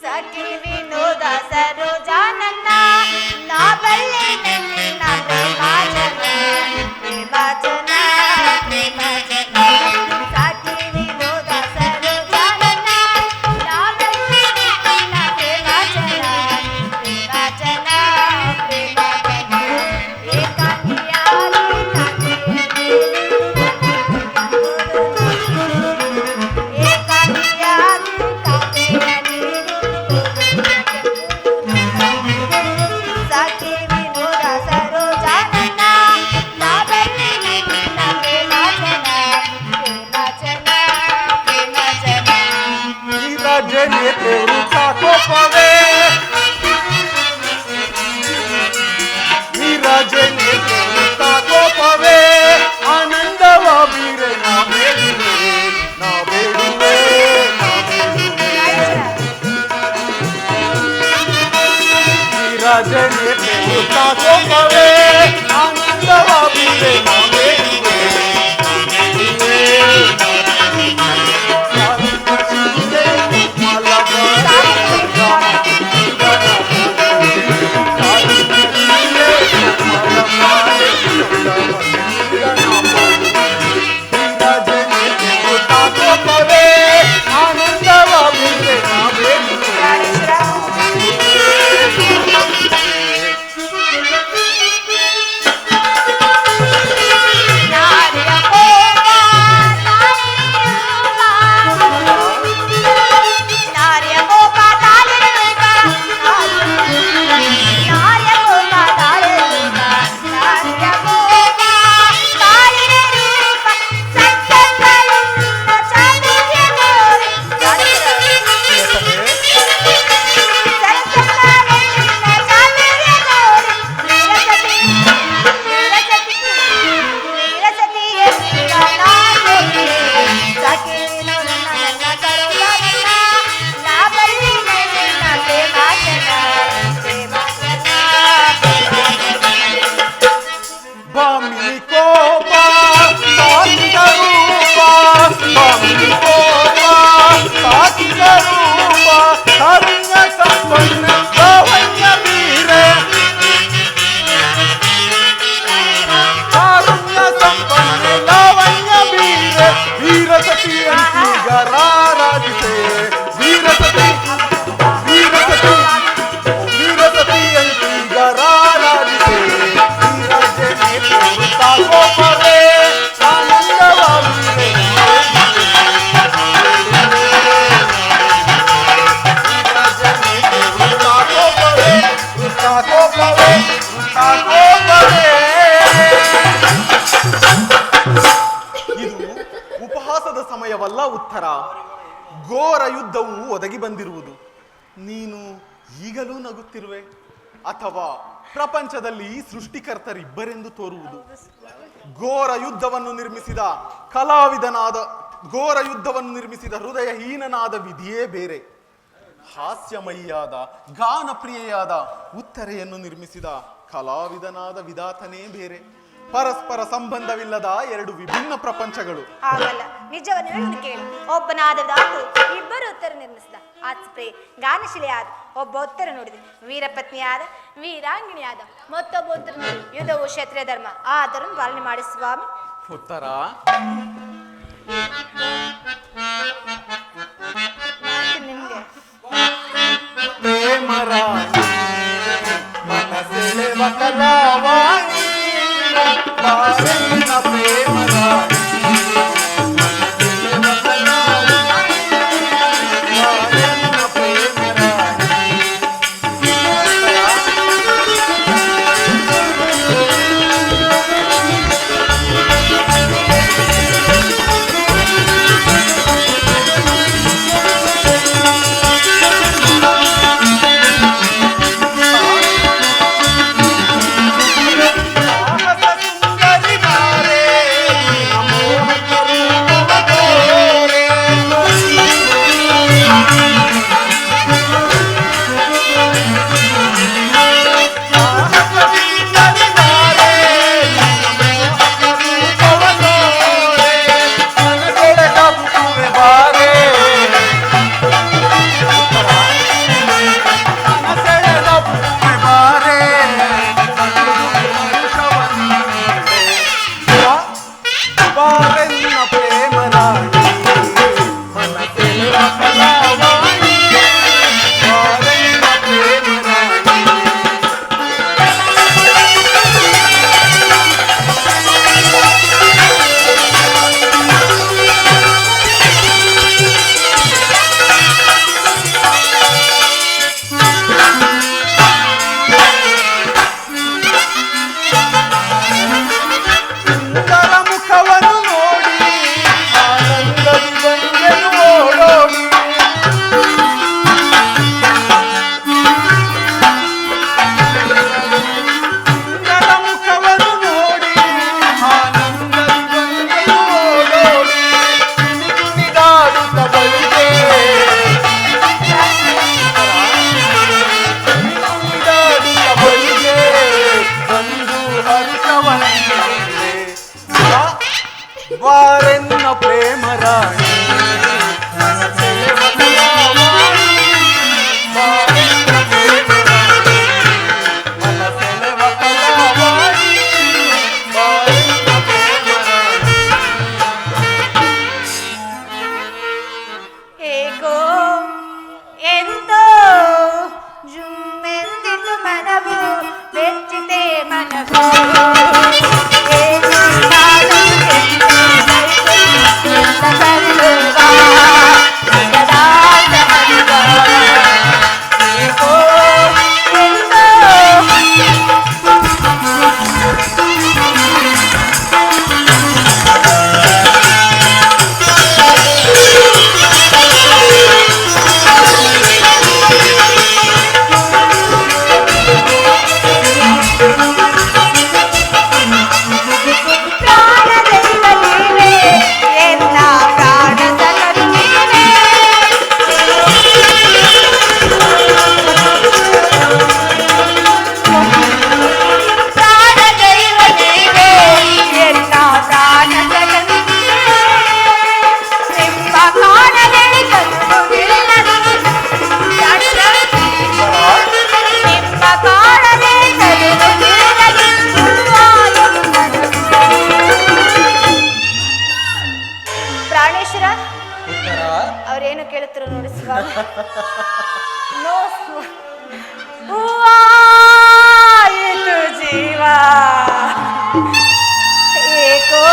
ಸಖಿ ವಿನೋದ ಸರೋಜಾನನ್ನ ನಾ ಬಲ್ಲೆ ನಿನ್ನ ಪ್ರೇಮಾಜನ ಪ್ರೇಮಾಜನ ಪ್ರೇಮಾಜನ. ಸಖಿ ವಿನೋದ ಸರೋಜಾನನ್ನ ನಾ ಬಲ್ಲೆ ನಿನ್ನ ಪ್ರೇಮಾಜನ ಪ್ರೇಮಾಜನ ಪ್ರೇಮಾಜನ. ಏಕಾಂಗಿಯಾಗಿ ಆನಂದವ ಬೀರೆ ನಾ ಬೇಡುವೆ, ನಾ ಬೇಡುವೆ, ನಾ ಬೇಡುವೆ. ರಾಜನೇ ಪ್ರೇರುತ್ತಾ ಕೋಪವೇ, ಆನಂದವ ಬೀರೆ ನಾ ಬೇಡುವೆ, ನಾ ಬೇಡುವೆ, ನಾ ಸಮಯವಲ್ಲ ಉತ್ತರ. ಘೋರ ಯುದ್ಧವು ಒದಗಿ ಬಂದಿರುವುದು. ನೀನು ಈಗಲೂ ನಗುತ್ತಿರುವೆ, ಅಥವಾ ಪ್ರಪಂಚದಲ್ಲಿ ಸೃಷ್ಟಿಕರ್ತರಿಬ್ಬರೆಂದು ತೋರುವುದು. ಘೋರ ಯುದ್ಧವನ್ನು ನಿರ್ಮಿಸಿದ ಘೋರ ಯುದ್ಧವನ್ನು ನಿರ್ಮಿಸಿದ ಹೃದಯಹೀನನಾದ ವಿಧಿಯೇ ಬೇರೆ. ಹಾಸ್ಯಮಯಿಯಾದ ಗಾನಪ್ರಿಯೆಯಾದ ಉತ್ತರೆಯನ್ನು ನಿರ್ಮಿಸಿದ ಕಲಾವಿದನಾದ ವಿಧಾತನೇ ಬೇರೆ. ಪರಸ್ಪರ ಸಂಬಂಧವಿಲ್ಲದ ಎರಡು ವಿಭಿನ್ನ ಪ್ರಪಂಚಗಳು. ಆಗಲ್ಲ, ನಿಜವನ್ನು ಹೇಳೋದು ಕೇಳಿ. ಒಬ್ಬನಾದ ವಿಧಾತು ಇಬ್ಬರು ಉತ್ತರ ನಿರ್ಮಿಸಿದ ಆತ್ಸ್ಪ್ರೇ ಗಾನಶಿಲೆಯಾದ ಒಬ್ಬ ಉತ್ತರ ನೋಡಿದೆ, ವೀರಪತ್ನಿಯಾದ ವೀರಾಂಗಿಣಿಯಾದ ಮತ್ತೊಬ್ಬ ಉತ್ತರ ನೋಡಿ ಯುದ್ಧವು ಕ್ಷತ್ರಿಯ ಧರ್ಮ, ಆದರೂ ಪಾಲನೆ ಮಾಡಿ ಸ್ವಾಮಿ. ಉತ್ತರ ನಿಮ್ಗೆ ಪ್ರೇಮರಾಣಿ ಮನಸೆಳೆವ ಕಲಾವಾಣಿ ಪ್ರೇಮ ರಾಣಿ ಮನಸೆಳೆವ ಕಲಾವಾಣಿ, ಬಾಳೆಂದ್ರ ಪ್ರೇಮ ರಾಣಿ ಮನಸೆಳೆವ ಕಲಾವಾಣಿ, ಬಾಳೆಂದ್ರ ಪ್ರೇಮ ರಾಣಿ. ಏಕೋ ಎಂತೋ ಜುಮ್ಮೆಂದಿತು ಮನವು ಬೆಚ್ಚಿತೆ ಮನವು ಏಕೋ ನಾನು ಎಂತ ಕರೆಯುವ ಜಗದಾತ ಹರಿವ. ಏಕೋ ಎಂತೋ ಪ್ರಾಣೇಶ್ವರ ಅವ್ರೇನು ಕೇಳುತ್ತಿರೋ ನೋಡಿ ಸ್ವಾಮಿ. ನೋ ಹೂವಾಯಿತು ಜೀವ ಏಕೋ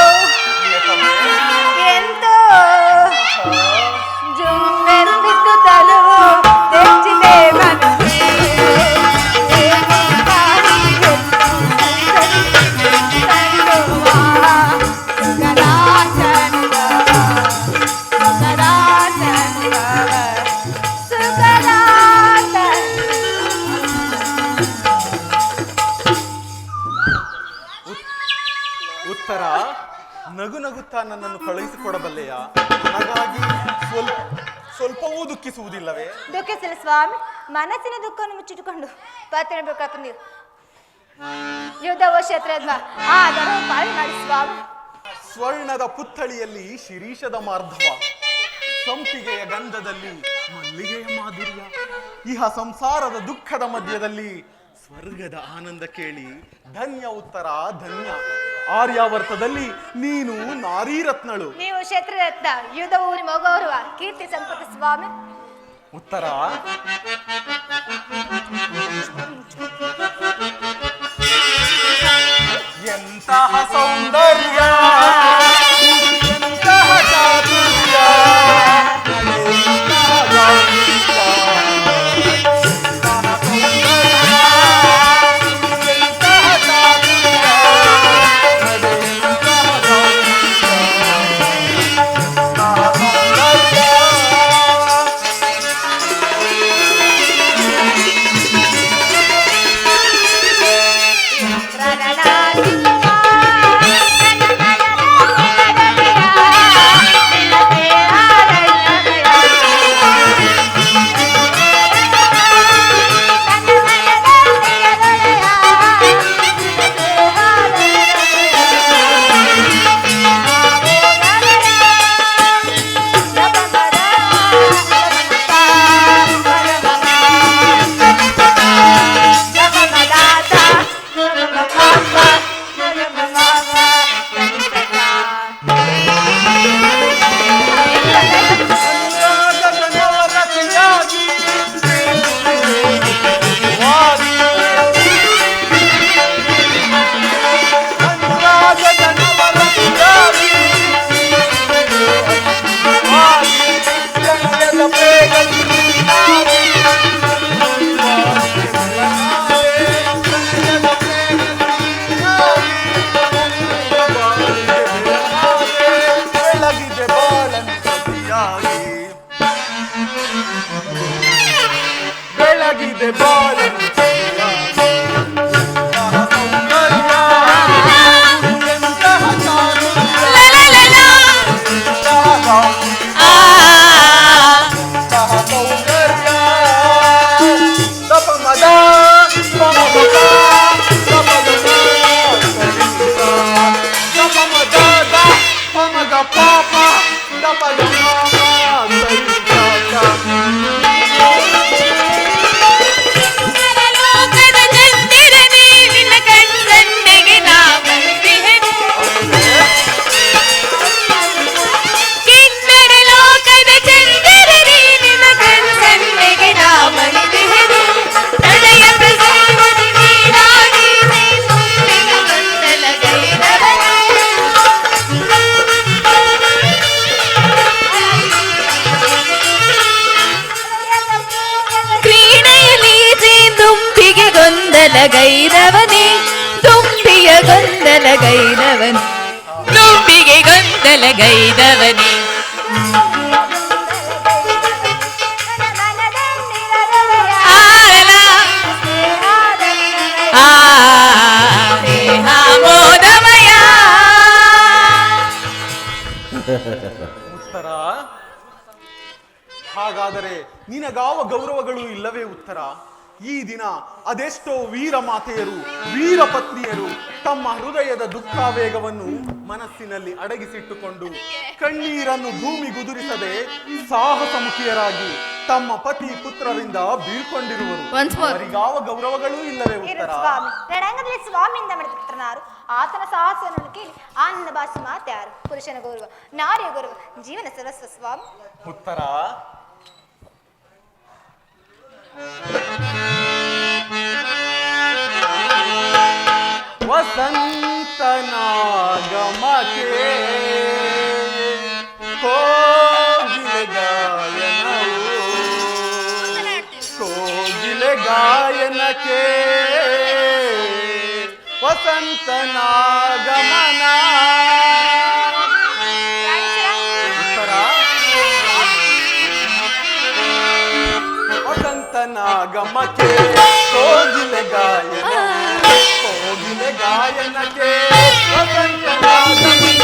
ಎಂತೋ ಜುಮ್ಮೆಂದಿತ್ತು ತಲುವು ತೆಚ್ಚಿದೆ ಮನಸ್ಸು. ಏಕೋ ತಾಯಿ ತರುವಾ ಉತ್ತರ, ನಗು ನಗುತ್ತಾ ನನ್ನನ್ನು ಕಳುಹಿಸಿಕೊಡಬಲ್ಲೆಯ? ನನಗಾಗಿ ಸ್ವಲ್ಪವೂ ದುಃಖಿಸುವುದಿಲ್ಲವೇ? ದುಃಖಿಸಿಲ್ಲ ಸ್ವಾಮಿ, ಮನಸ್ಸಿನ ದುಃಖವನ್ನು ಮುಚ್ಚಿಟ್ಟುಕೊಂಡು ಪಾತ್ರ ಬೇಕಾದ್ರೆ ನೀವು ಯುದ್ಧವೋ ಕ್ಷೇತ್ರದ್ಮ ಆ ದರವು ಪಾಲನೆ ಮಾಡಿ ಸ್ವಾಮಿ. ಸ್ವರ್ಣದ ಪುತ್ಥಳಿಯಲ್ಲಿ ಶಿರೀಷದ ಮಾರ್ಧವ, ಸಂಪಿಗೆಯ ಗಂಧದಲ್ಲಿ ಮಲ್ಲಿಗೆಯ ಮಾಧುರ್ಯ, ಇಹ ಸಂಸಾರದ ದುಃಖದ ಮಧ್ಯದಲ್ಲಿ ಸ್ವರ್ಗದ ಆನಂದ ಕೇಳಿ ಧನ್ಯ ಉತ್ತರ ಧನ್ಯ. ಆರ್ಯಾವರ್ತದಲ್ಲಿ ನೀನು ನಾರೀರತ್ನಳು. ನೀವು ಕ್ಷೇತ್ರರತ್ನ, ಯುದ್ಧ ಊರಿ ಮಗೌರವ, ಕೀರ್ತಿ ಸಂಪತ್ತು ಸ್ವಾಮಿ. ಉತ್ತರ, ಎಂತಹ ಸೌಂದರ್ಯ, ಎಂತಹ ಚಾತುರ್ಯ, ಎಂತಹ ಗಾಂಭೀರ್ಯ, ಎಂತಹ ಸೌಂದರ್ಯ, ಎಂತಹ ಚಾತುರ್ಯ, ಎಂತಹ ಗಾಂಭೀರ್ಯ, ಎಂತಹ ಸೌಂದರ್ಯ. ಬೆಳಗಿದೆ ಬಾಳನು Papa ಗೊಂದಲಗೈದವನೇ ದುಂಬಿಯ ಗೊಂದಲಗೈದವನೇ ದುಂಬಿಗೆ ಗೊಂದಲಗೈದವನೇ ಮೋದಮಯ. ಉತ್ತರ, ಹಾಗಾದರೆ ನಿನಗಾವ ಗೌರವಗಳು ಇಲ್ಲವೇ ಉತ್ತರ? ಈ ದಿನ ಅದೆಷ್ಟೋ ವೀರ ಮಾತೆಯರು ವೀರ ಪತ್ನಿಯರು ತಮ್ಮ ಹೃದಯದ ದುಃಖಾವೇಗವನ್ನು ಮನಸ್ಸಿನಲ್ಲಿ ಅಡಗಿಸಿಟ್ಟುಕೊಂಡು ಕಣ್ಣೀರನ್ನು ಭೂಮಿಗುದುರಿಸದೆ ಸಾಹಸಮುಖಿಯರಾಗಿ ತಮ್ಮ ಪತಿ ಪುತ್ರರಿಂದ ಬೀಳ್ಕೊಂಡಿರುವರು. ಅವರಿಗಾವ ಗೌರವಗಳೂ ಇಲ್ಲವೇ ಉತ್ತರ? ಸ್ವಾಮಿ ರಣರಂಗದಲ್ಲಿ ಸ್ವಾಮಿಯಿಂದ ಮಾಡಿದ ಪುತ್ರನಾರು, ಆತನ ಸಾಹಸವನ್ನು ಕೇಳಿ ಆನಂದ ಭಾಷೆ ಮಾತ್ಯಾರು. ಪುರುಷನ ಗೌರವ ನಾರಿಯ ಗೌರವ ಜೀವನ ಸರ್ವಸ್ವ ಸ್ವಾಮಿ. ಉತ್ತರ, ವಸಂತನಾಗಮಕ್ಕೆ ಕೋಗಿಲೆ ಗಾಯನವು, ಕೋಗಿಲೆ ಗಾಯನಕ್ಕೆ ವಸಂತನಾಗಮನ. ಉತ್ತರ, ವಸಂತನಾಗಮಕ್ಕೆ ಕೋಗಿಲೆ ಗಾಯನ, ಕೋಗಿಲೆ ಗಾಯನಕ್ಕೆ ವಸಂತನಾಗಮನ.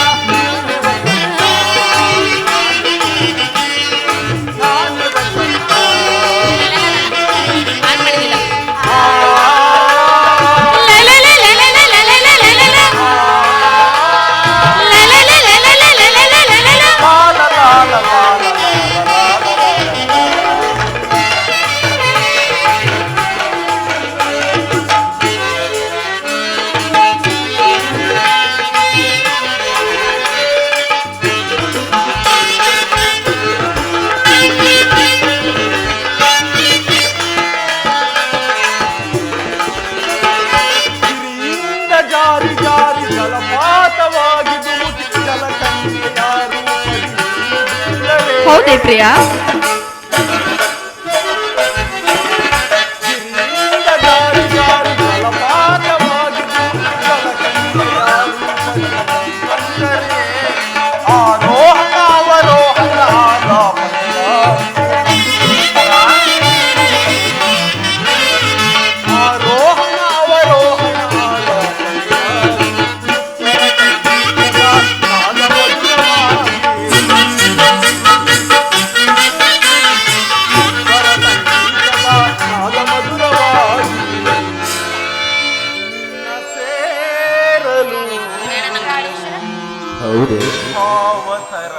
ಹೌದೇ ಪ್ರಿಯಾ?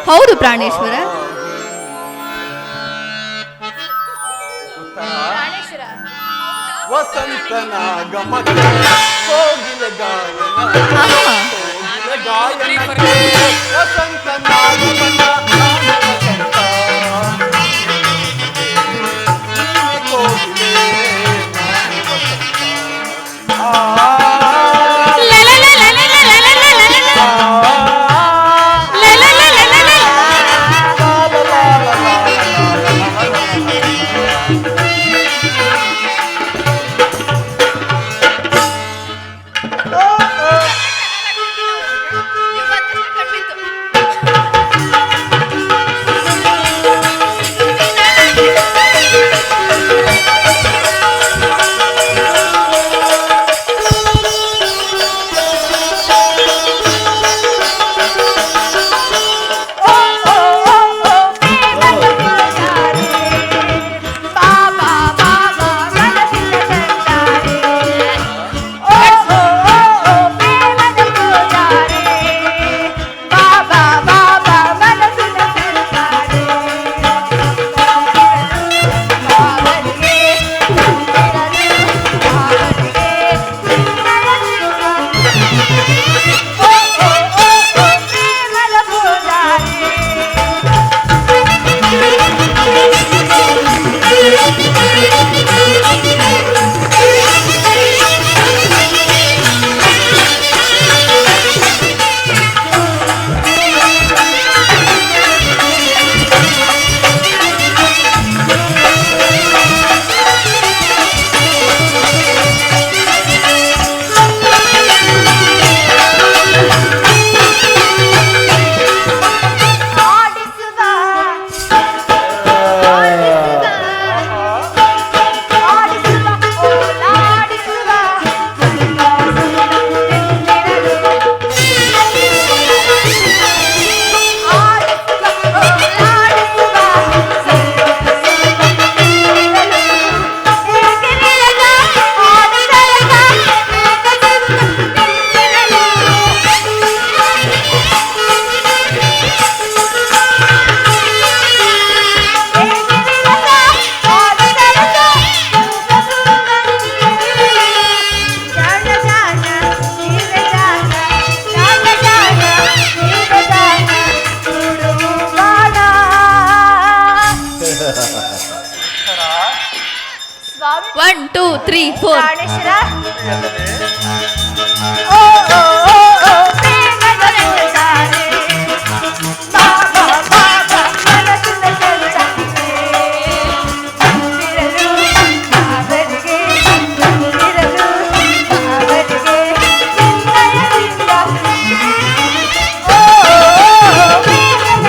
ಹೌದು ಪ್ರಾಣೇಶ್ವರ. ವಸಂತನಾಗಮಕ್ಕೆ ಕೋಗಿಲೆ ಗಾಯನ, ಕೋಗಿಲೆ ಗಾಯನಕ್ಕೆ ವಸಂತನಾಗಮನ. 1 2 3 4 ಪ್ರಾಣೇಶ್ವರ ಓ ಓ ಓ ಓ ಬೇಗದ ರಂಗಸಾರೆ ಬಾ ಬಾ ಬಾ ಬಾ ಮನಸ್ಸಿನ ಸಂಸಾರೆ ಬಂದಿರಲು ಅವರಿಗೆ ಬಂದಿರಲು ಅವರಿಗೆ ನಿನ್ನಯದಿಂದ ಓ ಓ ಓ ಬೇಗದ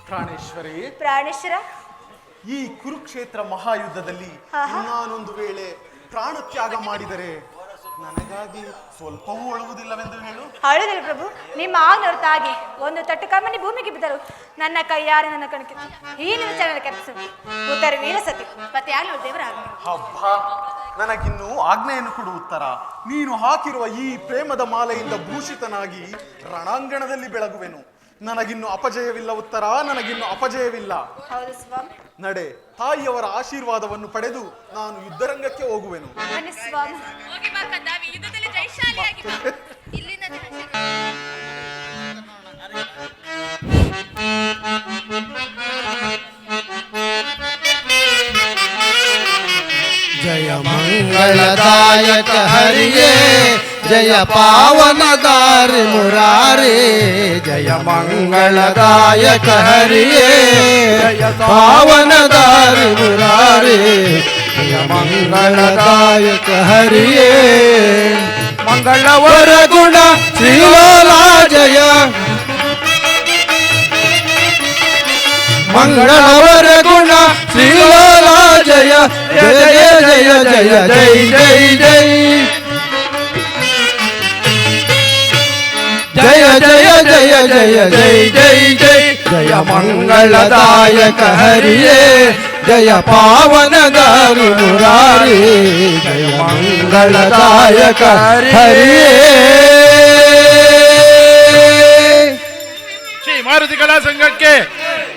ಪ್ರಾಣೇಶ್ವರಿ, ಪ್ರಾಣೇಶ್ವರ ಈ ಕುರುಕ್ಷೇತ್ರ ಮಹಾಯುದ್ಧದಲ್ಲಿ ನಾನೊಂದು ವೇಳೆ ಪ್ರಾಣತ್ಯಾಗ ಮಾಡಿದರೆ ನನಗಾಗಿ ಸ್ವಲ್ಪವೂ ಅಳುವುದಿಲ್ಲವೆಂದು ಹೇಳು. ಅಳುದಿಲ್ಲ ಪ್ರಭು, ನಿಮ್ಮ ಆಜ್ಞೆ ಹೊರತಾಗಿ ಒಂದು ತಟ್ಟು ಕಮ್ಮನಿ ಭೂಮಿಗೆ ಬಿದ್ದರು ನನ್ನ ಕೈಯಾರೆ ನನ್ನ ಕಣಕ್ಕೆ ಈ ನಿಮಿಷ ಕೆಪ್ಪಿಸು ಉತ್ತರ ವೀರ ಸತಿ ಮತ್ತೆ ಯಾರು ದೇವರ ಆಜ್ಞೆ. ಹಬ್ಬ, ನನಗಿನ್ನು ಆಜ್ಞೆಯನ್ನು ಕೊಡು ಉತ್ತರ. ನೀನು ಹಾಕಿರುವ ಈ ಪ್ರೇಮದ ಮಾಲೆಯಿಂದ ಭೂಷಿತನಾಗಿ ರಣಾಂಗಣದಲ್ಲಿ ಬೆಳಗುವೆನು. ನನಗಿನ್ನು ಅಪಜಯವಿಲ್ಲ ಉತ್ತರ, ನನಗಿನ್ನು ಅಪಜಯವಿಲ್ಲ. ಹೌದು ಸ್ವಾಮಿ. ನಡೆ, ತಾಯಿಯವರ ಆಶೀರ್ವಾದವನ್ನು ಪಡೆದು ನಾನು ಯುದ್ಧರಂಗಕ್ಕೆ ಹೋಗುವೆನು. ಬನ್ನಿ ಸ್ವಾಮಿ. ಜಯ ಮಂಗಳದಾಯಕ ಹರಿಯೇ, ಜಯ ಪಾವನದಾರಿ ಮುರಾರಿ. ಜಯ ಮಂಗಳದಾಯಕ ಹರಿಯೇ, ಜಯ ಪಾವನದಾರಿ ಮುರಾರಿ. ಜಯ ಮಂಗಳದಾಯಕ ಹರಿಯೇ, ಮಂಗಳವರ ಗುಣ ಶ್ರೀಲೋಲಾ ಜಯ. ಮಂಗಳವರ ಗುಣ ಶ್ರೀಲೋಲಾ ಜಯ. ಜಯ ಜಯ ಜಯ ಜಯ ಜಯ ಜಯ ಜಯ ಜಯ ಜಯ ಜಯ ಜಯ ಜಯ ಜಯ. ಜಯ ಮಂಗಳದಾಯಕ ಹರಿಯೇ, ಜಯ ಪಾವನದಾರಿ ಮುರಾರಿ. ಜಯ ಮಂಗಳದಾಯಕ ಹರಿಯೇ. ಶ್ರೀ ಮಾರುತಿ ಕಲಾ ಸಂಘಕ್ಕೆ,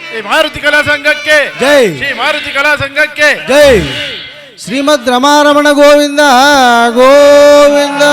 ಶ್ರೀ ಮಾರುತಿ ಕಲಾ ಸಂಘಕ್ಕೆ ಜೈ. ಶ್ರೀ ಮಾರುತಿ ಕಲಾ ಸಂಘಕ್ಕೆ ಜೈ. ಶ್ರೀಮದ್ ರಮಾರಮಣ ಗೋವಿಂದ ಗೋವಿಂದ.